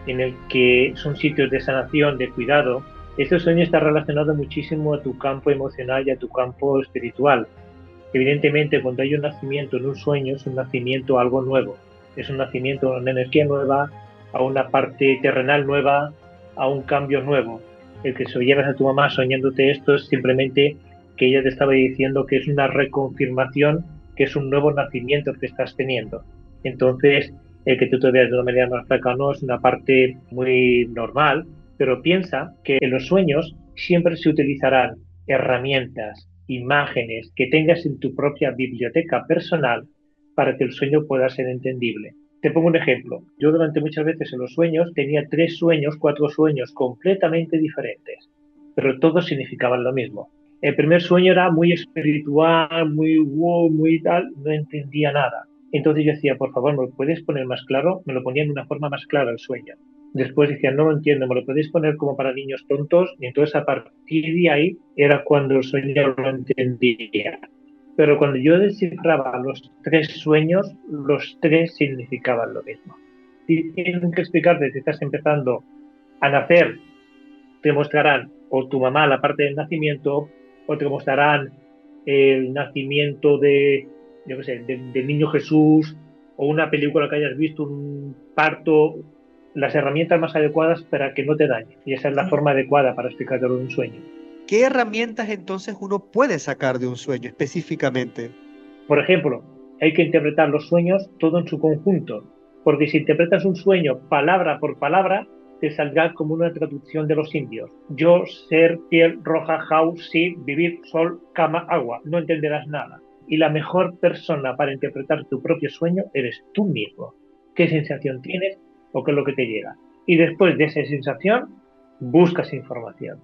en el que son sitios de sanación, de cuidado, este sueño está relacionado muchísimo a tu campo emocional y a tu campo espiritual. Evidentemente, cuando hay un nacimiento en un sueño, es un nacimiento a algo nuevo. Es un nacimiento a una energía nueva, a una parte terrenal nueva, a un cambio nuevo. El que llevas a tu mamá soñándote esto es simplemente que ella te estaba diciendo que es una reconfirmación, que es un nuevo nacimiento que estás teniendo. Entonces, el que tú te veas de una manera más cercana es una parte muy normal, pero piensa que en los sueños siempre se utilizarán herramientas, imágenes que tengas en tu propia biblioteca personal para que el sueño pueda ser entendible. Te pongo un ejemplo. Yo durante muchas veces en los sueños tenía 3 sueños, 4 sueños completamente diferentes, pero todos significaban lo mismo. El primer sueño era muy espiritual, muy wow, muy tal, no entendía nada. Entonces yo decía, por favor, ¿me lo puedes poner más claro? Me lo ponía de una forma más clara el sueño. Después decía, no lo entiendo, ¿me lo podéis poner como para niños tontos? Y entonces a partir de ahí era cuando el sueño lo entendía. Pero cuando yo descifraba los 3 sueños, los 3 significaban lo mismo. Si tienen que explicarte si estás empezando a nacer, te mostrarán o tu mamá la parte del nacimiento, o te mostrarán el nacimiento del niño Jesús, o una película que hayas visto, un parto, las herramientas más adecuadas para que no te dañe. Y esa es la forma adecuada para explicártelo en un sueño. ¿Qué herramientas entonces uno puede sacar de un sueño específicamente? Por ejemplo, hay que interpretar los sueños todo en su conjunto, porque si interpretas un sueño palabra por palabra, te saldrá como una traducción de los indios. Yo, ser, piel roja, house, sí, vivir, sol, cama, agua. No entenderás nada. Y la mejor persona para interpretar tu propio sueño eres tú mismo. ¿Qué sensación tienes o qué es lo que te llega? Y después de esa sensación, buscas información.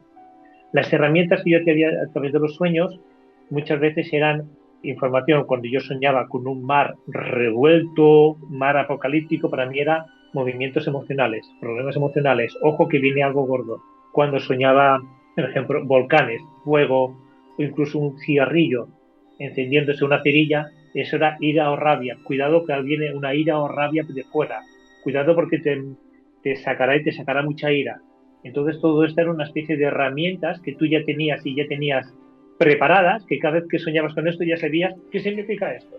Las herramientas que yo te había a través de los sueños muchas veces eran información. Cuando yo soñaba con un mar revuelto, mar apocalíptico, para mí era movimientos emocionales, problemas emocionales. Ojo que viene algo gordo. Cuando soñaba, por ejemplo, volcanes, fuego o incluso un cigarrillo encendiéndose una cerilla, eso era ira o rabia. Cuidado que viene una ira o rabia de fuera. Cuidado porque te sacará y te sacará mucha ira. Entonces todo esto era una especie de herramientas que tú ya tenías preparadas, que cada vez que soñabas con esto ya sabías qué significa esto.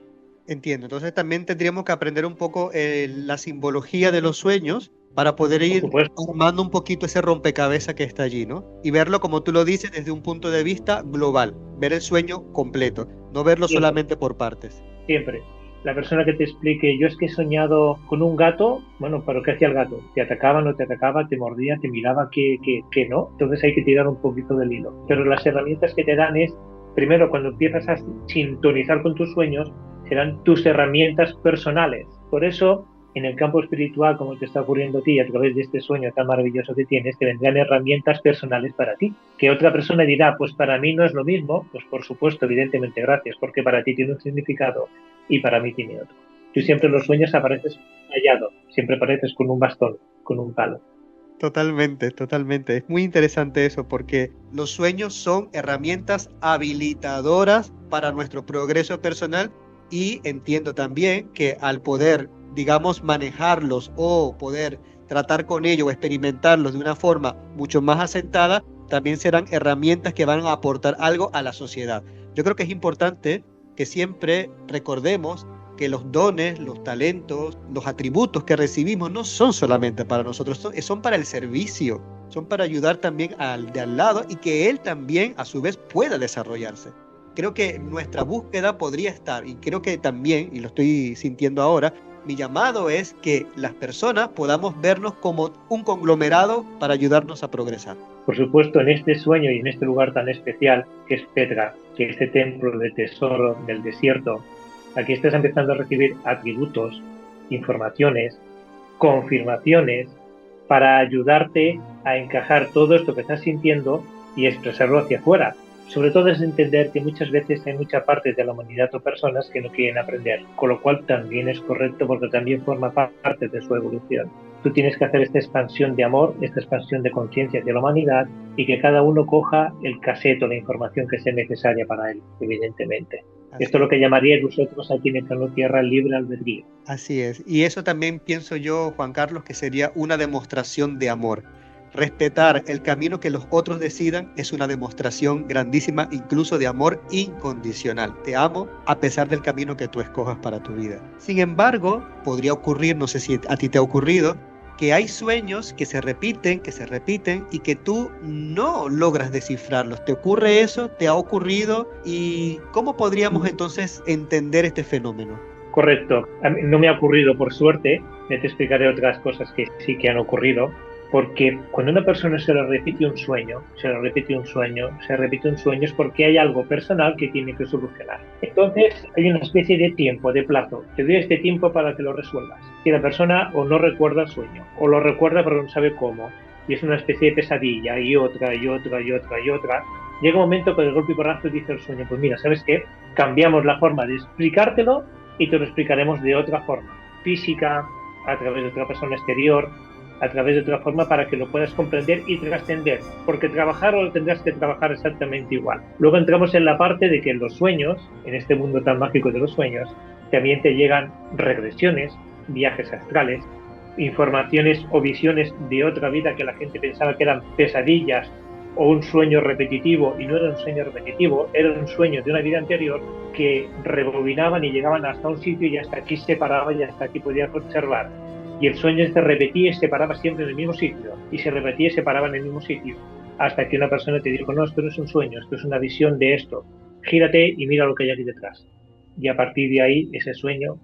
Entiendo, entonces también tendríamos que aprender un poco la simbología de los sueños para poder ir armando un poquito ese rompecabezas que está allí, ¿no? Y verlo, como tú lo dices, desde un punto de vista global, ver el sueño completo, no verlo solamente por partes. Siempre. La persona que te explique, yo es que he soñado con un gato, bueno, pero ¿qué hacía el gato? ¿Te atacaba, no te atacaba, te mordía, te miraba, que no? Entonces hay que tirar un poquito del hilo. Pero las herramientas que te dan es, primero, cuando empiezas a sintonizar con tus sueños, serán tus herramientas personales. Por eso, en el campo espiritual, como te está ocurriendo a ti, a través de este sueño tan maravilloso que tienes, te vendrán herramientas personales para ti. Que otra persona dirá, pues para mí no es lo mismo, pues por supuesto, evidentemente, gracias, porque para ti tiene un significado y para mí tiene otro. Tú siempre en los sueños apareces callado, siempre apareces con un bastón, con un palo. Totalmente, totalmente. Es muy interesante eso porque los sueños son herramientas habilitadoras para nuestro progreso personal y entiendo también que al poder, digamos, manejarlos o poder tratar con ellos o experimentarlos de una forma mucho más asentada, también serán herramientas que van a aportar algo a la sociedad. Yo creo que es importante que siempre recordemos que los dones, los talentos, los atributos que recibimos no son solamente para nosotros, son para el servicio, son para ayudar también al de al lado y que él también a su vez pueda desarrollarse. Creo que nuestra búsqueda podría estar, y creo que también, y lo estoy sintiendo ahora, mi llamado es que las personas podamos vernos como un conglomerado para ayudarnos a progresar. Por supuesto, en este sueño y en este lugar tan especial que es Petra, que es este templo de tesoro del desierto, aquí estás empezando a recibir atributos, informaciones, confirmaciones para ayudarte a encajar todo esto que estás sintiendo y expresarlo hacia afuera. Sobre todo es entender que muchas veces hay mucha parte de la humanidad o personas que no quieren aprender, con lo cual también es correcto porque también forma parte de su evolución. Tú tienes que hacer esta expansión de amor, esta expansión de conciencia hacia la humanidad y que cada uno coja el cassette o la información que sea necesaria para él, evidentemente. Esto es lo que llamaríais vosotros aquí en el plano Tierra el libre albedrío. Así es. Y eso también pienso yo, Juan Carlos, que sería una demostración de amor. Respetar el camino que los otros decidan es una demostración grandísima, incluso de amor incondicional. Te amo a pesar del camino que tú escojas para tu vida. Sin embargo, podría ocurrir, no sé si a ti te ha ocurrido, que hay sueños que se repiten y que tú no logras descifrarlos. ¿Te ocurre eso? ¿Te ha ocurrido? ¿Y cómo podríamos entonces entender este fenómeno? Correcto. A mí no me ha ocurrido, por suerte. Ya te explicaré otras cosas que sí que han ocurrido. Porque cuando una persona se le repite un sueño es porque hay algo personal que tiene que solucionar. Entonces hay una especie de tiempo, de plazo. Te doy este tiempo para que lo resuelvas. Si la persona o no recuerda el sueño, o lo recuerda pero no sabe cómo, y es una especie de pesadilla, y otra, llega un momento que de golpe y porrazo dice el sueño, pues mira, ¿sabes qué? Cambiamos la forma de explicártelo y te lo explicaremos de otra forma, física, a través de otra persona exterior, a través de otra forma para que lo puedas comprender y trascender, porque trabajarlo lo tendrás que trabajar exactamente igual. Luego entramos en la parte de que en los sueños, en este mundo tan mágico de los sueños, también te llegan regresiones, viajes astrales, informaciones o visiones de otra vida que la gente pensaba que eran pesadillas o un sueño repetitivo, y no era un sueño repetitivo, era un sueño de una vida anterior que rebobinaban y llegaban hasta un sitio y hasta aquí se paraba y hasta aquí podías observar. Y el sueño se repetía y se paraba siempre en el mismo sitio, y se repetía y se paraba en el mismo sitio, hasta que una persona te dijo, no, esto no es un sueño, esto es una visión de esto, gírate y mira lo que hay aquí detrás. Y a partir de ahí, ese sueño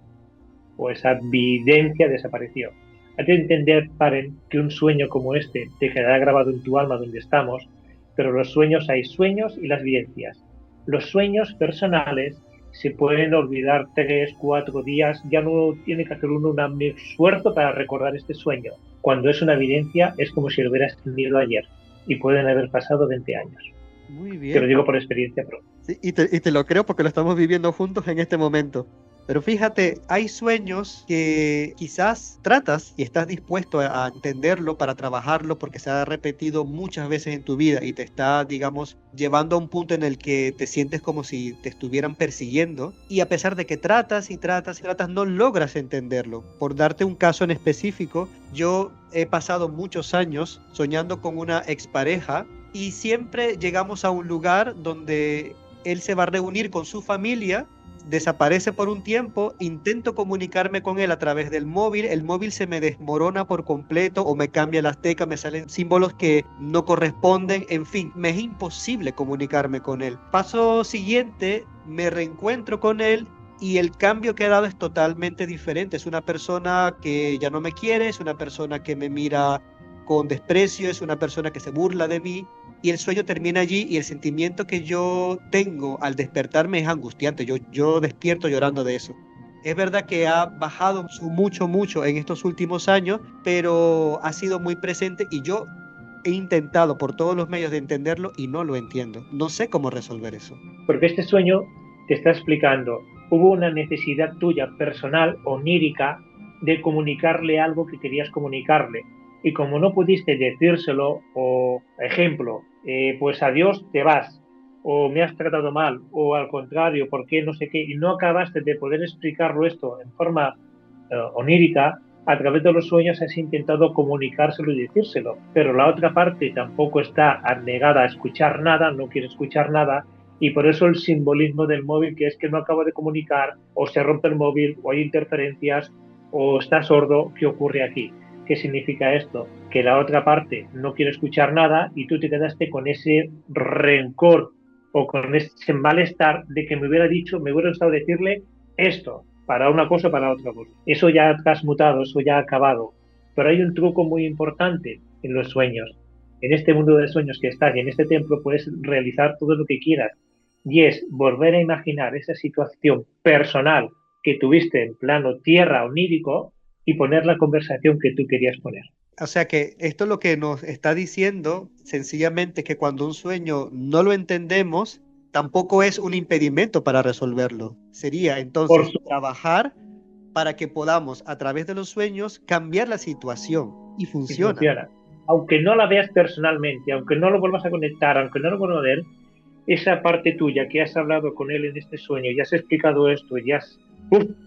o esa evidencia desapareció. Hay que entender, Paren, que un sueño como este te quedará grabado en tu alma donde estamos, pero los sueños, hay sueños y las vivencias. Los sueños personales se pueden olvidar 3, 4 días, ya no tiene que hacer uno un esfuerzo para recordar este sueño. Cuando es una evidencia es como si lo hubieras tenido ayer y pueden haber pasado 20 años. Muy bien. Te lo digo por experiencia propia. Sí, y te lo creo porque lo estamos viviendo juntos en este momento. Pero fíjate, hay sueños que quizás tratas y estás dispuesto a entenderlo para trabajarlo porque se ha repetido muchas veces en tu vida y te está, digamos, llevando a un punto en el que te sientes como si te estuvieran persiguiendo, y a pesar de que tratas, no logras entenderlo. Por darte un caso en específico, yo he pasado muchos años soñando con una expareja y siempre llegamos a un lugar donde él se va a reunir con su familia, desaparece por un tiempo, intento comunicarme con él a través del móvil, el móvil se me desmorona por completo o me cambia la azteca, me salen símbolos que no corresponden, en fin, me es imposible comunicarme con él. Paso siguiente, me reencuentro con él y el cambio que ha dado es totalmente diferente. Es una persona que ya no me quiere, es una persona que me mira con desprecio, es una persona que se burla de mí. Y el sueño termina allí y el sentimiento que yo tengo al despertarme es angustiante. Yo despierto llorando de eso. Es verdad que ha bajado mucho en estos últimos años, pero ha sido muy presente y yo he intentado por todos los medios de entenderlo y no lo entiendo. No sé cómo resolver eso. Porque este sueño te está explicando, hubo una necesidad tuya personal, onírica, de comunicarle algo que querías comunicarle. y como no pudiste decírselo, o ejemplo, pues adiós, te vas, o me has tratado mal, o al contrario, ¿por qué no sé qué? Y no acabaste de poder explicarlo esto en forma onírica, a través de los sueños has intentado comunicárselo y decírselo, pero la otra parte tampoco está negada a escuchar nada, no quiere escuchar nada, y por eso el simbolismo del móvil, que es que no acaba de comunicar, o se rompe el móvil, o hay interferencias, o está sordo. ¿Qué ocurre aquí? ¿Qué significa esto? Que la otra parte no quiere escuchar nada y tú te quedaste con ese rencor o con ese malestar de que me hubiera gustado decirle esto, para una cosa o para otra cosa. Eso ya ha transmutado, eso ya ha acabado. Pero hay un truco muy importante en los sueños. En este mundo de sueños que estás y en este templo puedes realizar todo lo que quieras. Y es volver a imaginar esa situación personal que tuviste en plano tierra onírico y poner la conversación que tú querías poner. O sea que esto lo que nos está diciendo sencillamente que cuando un sueño no lo entendemos, tampoco es un impedimento para resolverlo. Sería entonces trabajar para que podamos a través de los sueños cambiar la situación y funciona. Aunque no la veas personalmente, aunque no lo vuelvas a conectar, aunque no lo vuelvas a ver, esa parte tuya que has hablado con él en este sueño y has explicado esto y has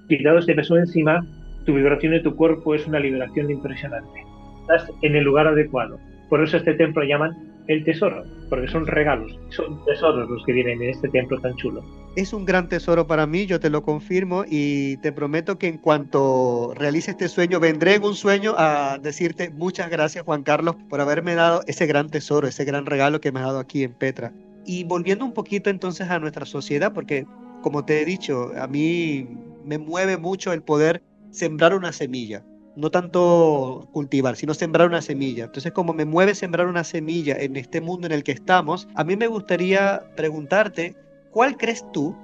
quitado ese peso encima, tu vibración de tu cuerpo es una liberación impresionante. Estás en el lugar adecuado. Por eso este templo lo llaman el tesoro, porque son regalos, son tesoros los que vienen en este templo tan chulo. Es un gran tesoro para mí, yo te lo confirmo, y te prometo que en cuanto realice este sueño, vendré en un sueño a decirte muchas gracias, Juan Carlos, por haberme dado ese gran tesoro, ese gran regalo que me has dado aquí en Petra. Y volviendo un poquito entonces a nuestra sociedad, porque como te he dicho, a mí me mueve mucho el poder sembrar una semilla. No tanto cultivar, sino sembrar una semilla. Entonces, como me mueve sembrar una semilla en este mundo en el que estamos, a mí me gustaría preguntarte, ¿cuál crees tú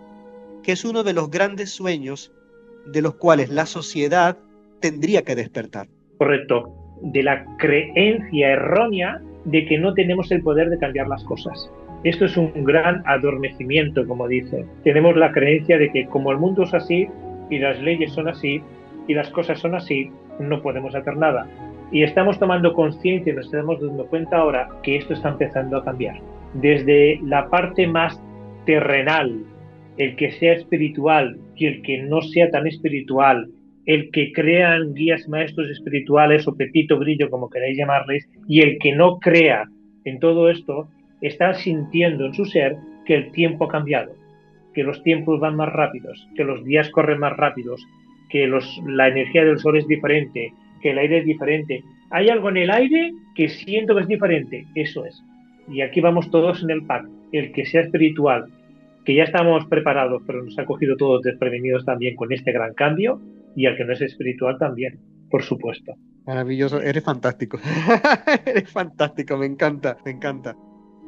que es uno de los grandes sueños de los cuales la sociedad tendría que despertar? Correcto. De la creencia errónea de que no tenemos el poder de cambiar las cosas. Esto es un gran adormecimiento, como dice. Tenemos la creencia de que como el mundo es así y las leyes son así y las cosas son así, no podemos hacer nada. Y estamos tomando conciencia y nos estamos dando cuenta ahora que esto está empezando a cambiar. Desde la parte más terrenal, el que sea espiritual y el que no sea tan espiritual, el que crean guías maestros espirituales o Pepito Grillo, como queráis llamarles, y el que no crea en todo esto, está sintiendo en su ser que el tiempo ha cambiado, que los tiempos van más rápidos, que los días corren más rápidos, que la energía del sol es diferente, que el aire es diferente. Hay algo en el aire que siento que es diferente, eso es. Y aquí vamos todos en el pack. El que sea espiritual, que ya estamos preparados, pero nos ha cogido todos desprevenidos también con este gran cambio, y el que no es espiritual también, por supuesto. Maravilloso, eres fantástico. Eres fantástico, me encanta, me encanta.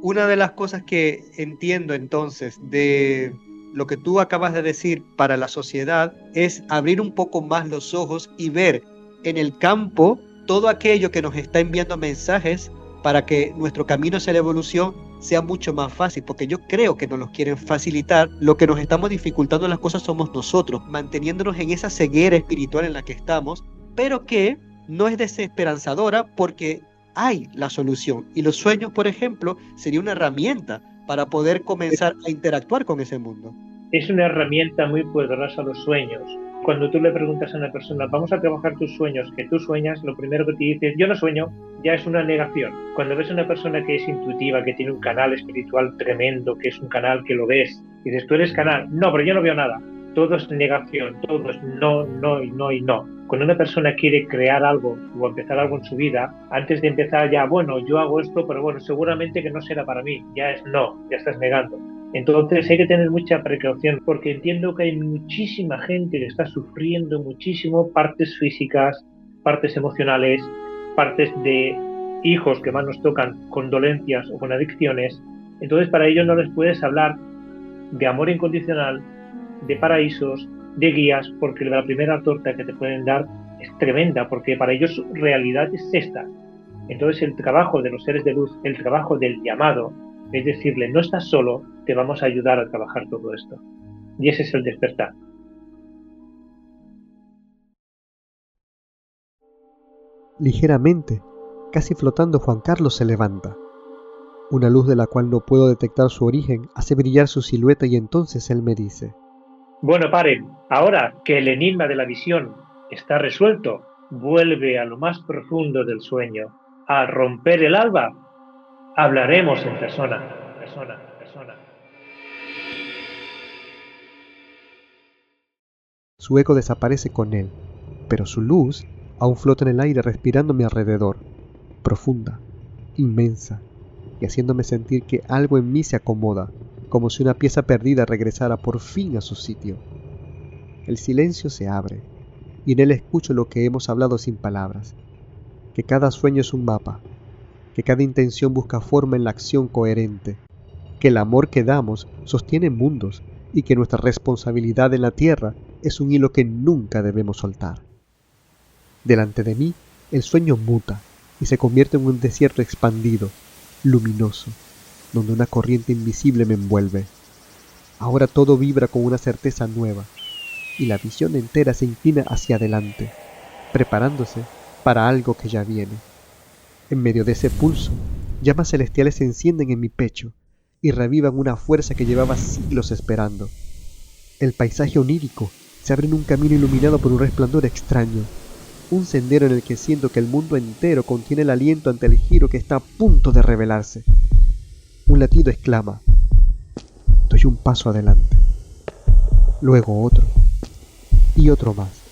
Una de las cosas que entiendo entonces de lo que tú acabas de decir para la sociedad es abrir un poco más los ojos y ver en el campo todo aquello que nos está enviando mensajes para que nuestro camino hacia la evolución sea mucho más fácil, porque yo creo que nos los quieren facilitar. Lo que nos estamos dificultando las cosas somos nosotros, manteniéndonos en esa ceguera espiritual en la que estamos, pero que no es desesperanzadora porque hay la solución. Y los sueños, por ejemplo, sería una herramienta para poder comenzar a interactuar con ese mundo. Es una herramienta muy poderosa los sueños. Cuando tú le preguntas a una persona, vamos a trabajar tus sueños, que tú sueñas, lo primero que te dice, yo no sueño, ya es una negación. Cuando ves a una persona que es intuitiva, que tiene un canal espiritual tremendo, que es un canal que lo ves, y dices, tú eres canal, no, pero yo no veo nada. Todo es negación, todo es no, no y no y no. Cuando una persona quiere crear algo o empezar algo en su vida, antes de empezar ya, bueno, yo hago esto, pero bueno, seguramente que no será para mí, ya es no, ya estás negando. Entonces hay que tener mucha precaución porque entiendo que hay muchísima gente que está sufriendo muchísimo partes físicas, partes emocionales, partes de hijos que más nos tocan con dolencias o con adicciones. Entonces para ellos no les puedes hablar de amor incondicional, de paraísos, de guías, porque la primera torta que te pueden dar es tremenda, porque para ellos su realidad es esta. Entonces el trabajo de los seres de luz, el trabajo del llamado, es decirle, no estás solo, te vamos a ayudar a trabajar todo esto. Y ese es el despertar. Ligeramente, casi flotando, Juan Carlos se levanta. Una luz de la cual no puedo detectar su origen hace brillar su silueta y entonces él me dice: Bueno, paren. Ahora que el enigma de la visión está resuelto, vuelve a lo más profundo del sueño. Al romper el alba, hablaremos en persona. Su eco desaparece con él, pero su luz aún flota en el aire respirando a mi alrededor, profunda, inmensa, y haciéndome sentir que algo en mí se acomoda, como si una pieza perdida regresara por fin a su sitio. El silencio se abre, y en él escucho lo que hemos hablado sin palabras, que cada sueño es un mapa, que cada intención busca forma en la acción coherente, que el amor que damos sostiene mundos y que nuestra responsabilidad en la tierra es un hilo que nunca debemos soltar. Delante de mí, el sueño muta y se convierte en un desierto expandido, luminoso, donde una corriente invisible me envuelve. Ahora todo vibra con una certeza nueva, y la visión entera se inclina hacia adelante, preparándose para algo que ya viene. En medio de ese pulso, llamas celestiales se encienden en mi pecho y revivan una fuerza que llevaba siglos esperando. El paisaje onírico se abre en un camino iluminado por un resplandor extraño, un sendero en el que siento que el mundo entero contiene el aliento ante el giro que está a punto de revelarse. Un latido exclama: doy un paso adelante, luego otro, y otro más,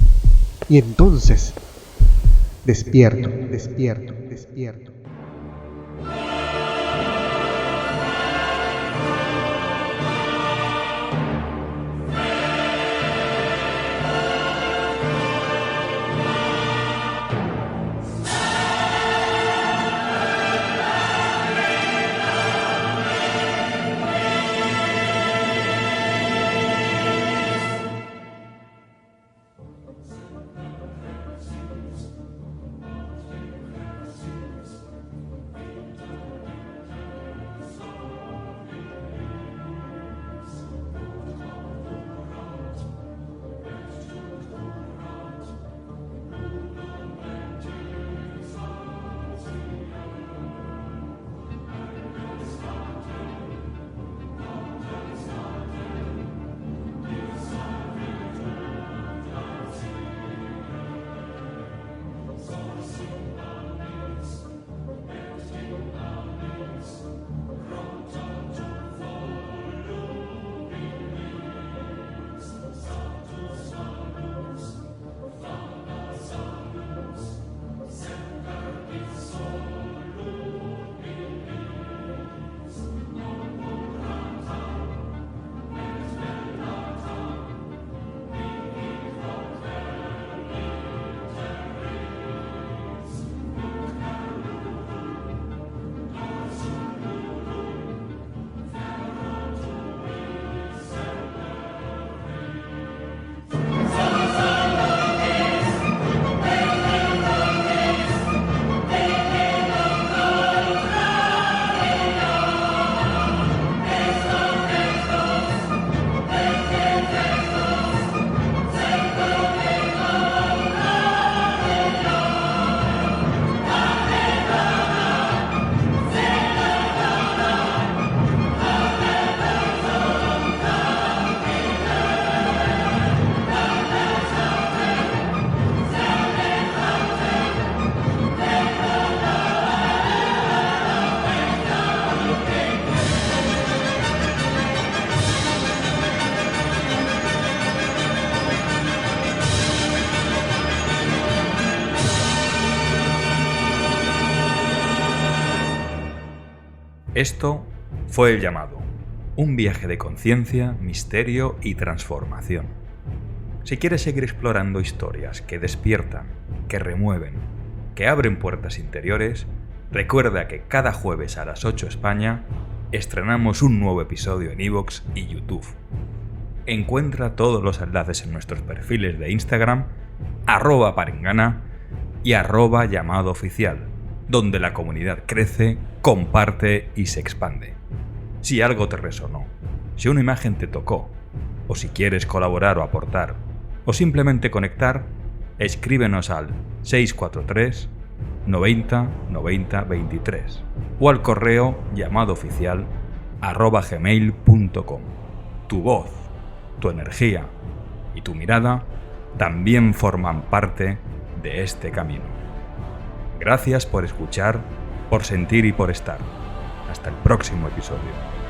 y entonces despierto. Esto fue El Llamado, un viaje de conciencia, misterio y transformación. Si quieres seguir explorando historias que despiertan, que remueven, que abren puertas interiores, recuerda que cada jueves a las 8 España estrenamos un nuevo episodio en iVoox y YouTube. Encuentra todos los enlaces en nuestros perfiles de Instagram, @parengana y @llamadooficial, donde la comunidad crece, comparte y se expande. Si algo te resonó, si una imagen te tocó, o si quieres colaborar o aportar, o simplemente conectar, escríbenos al 643 90 90 23 o al correo llamadoOficial@gmail.com. Tu voz, tu energía y tu mirada también forman parte de este camino. Gracias por escuchar, por sentir y por estar. Hasta el próximo episodio.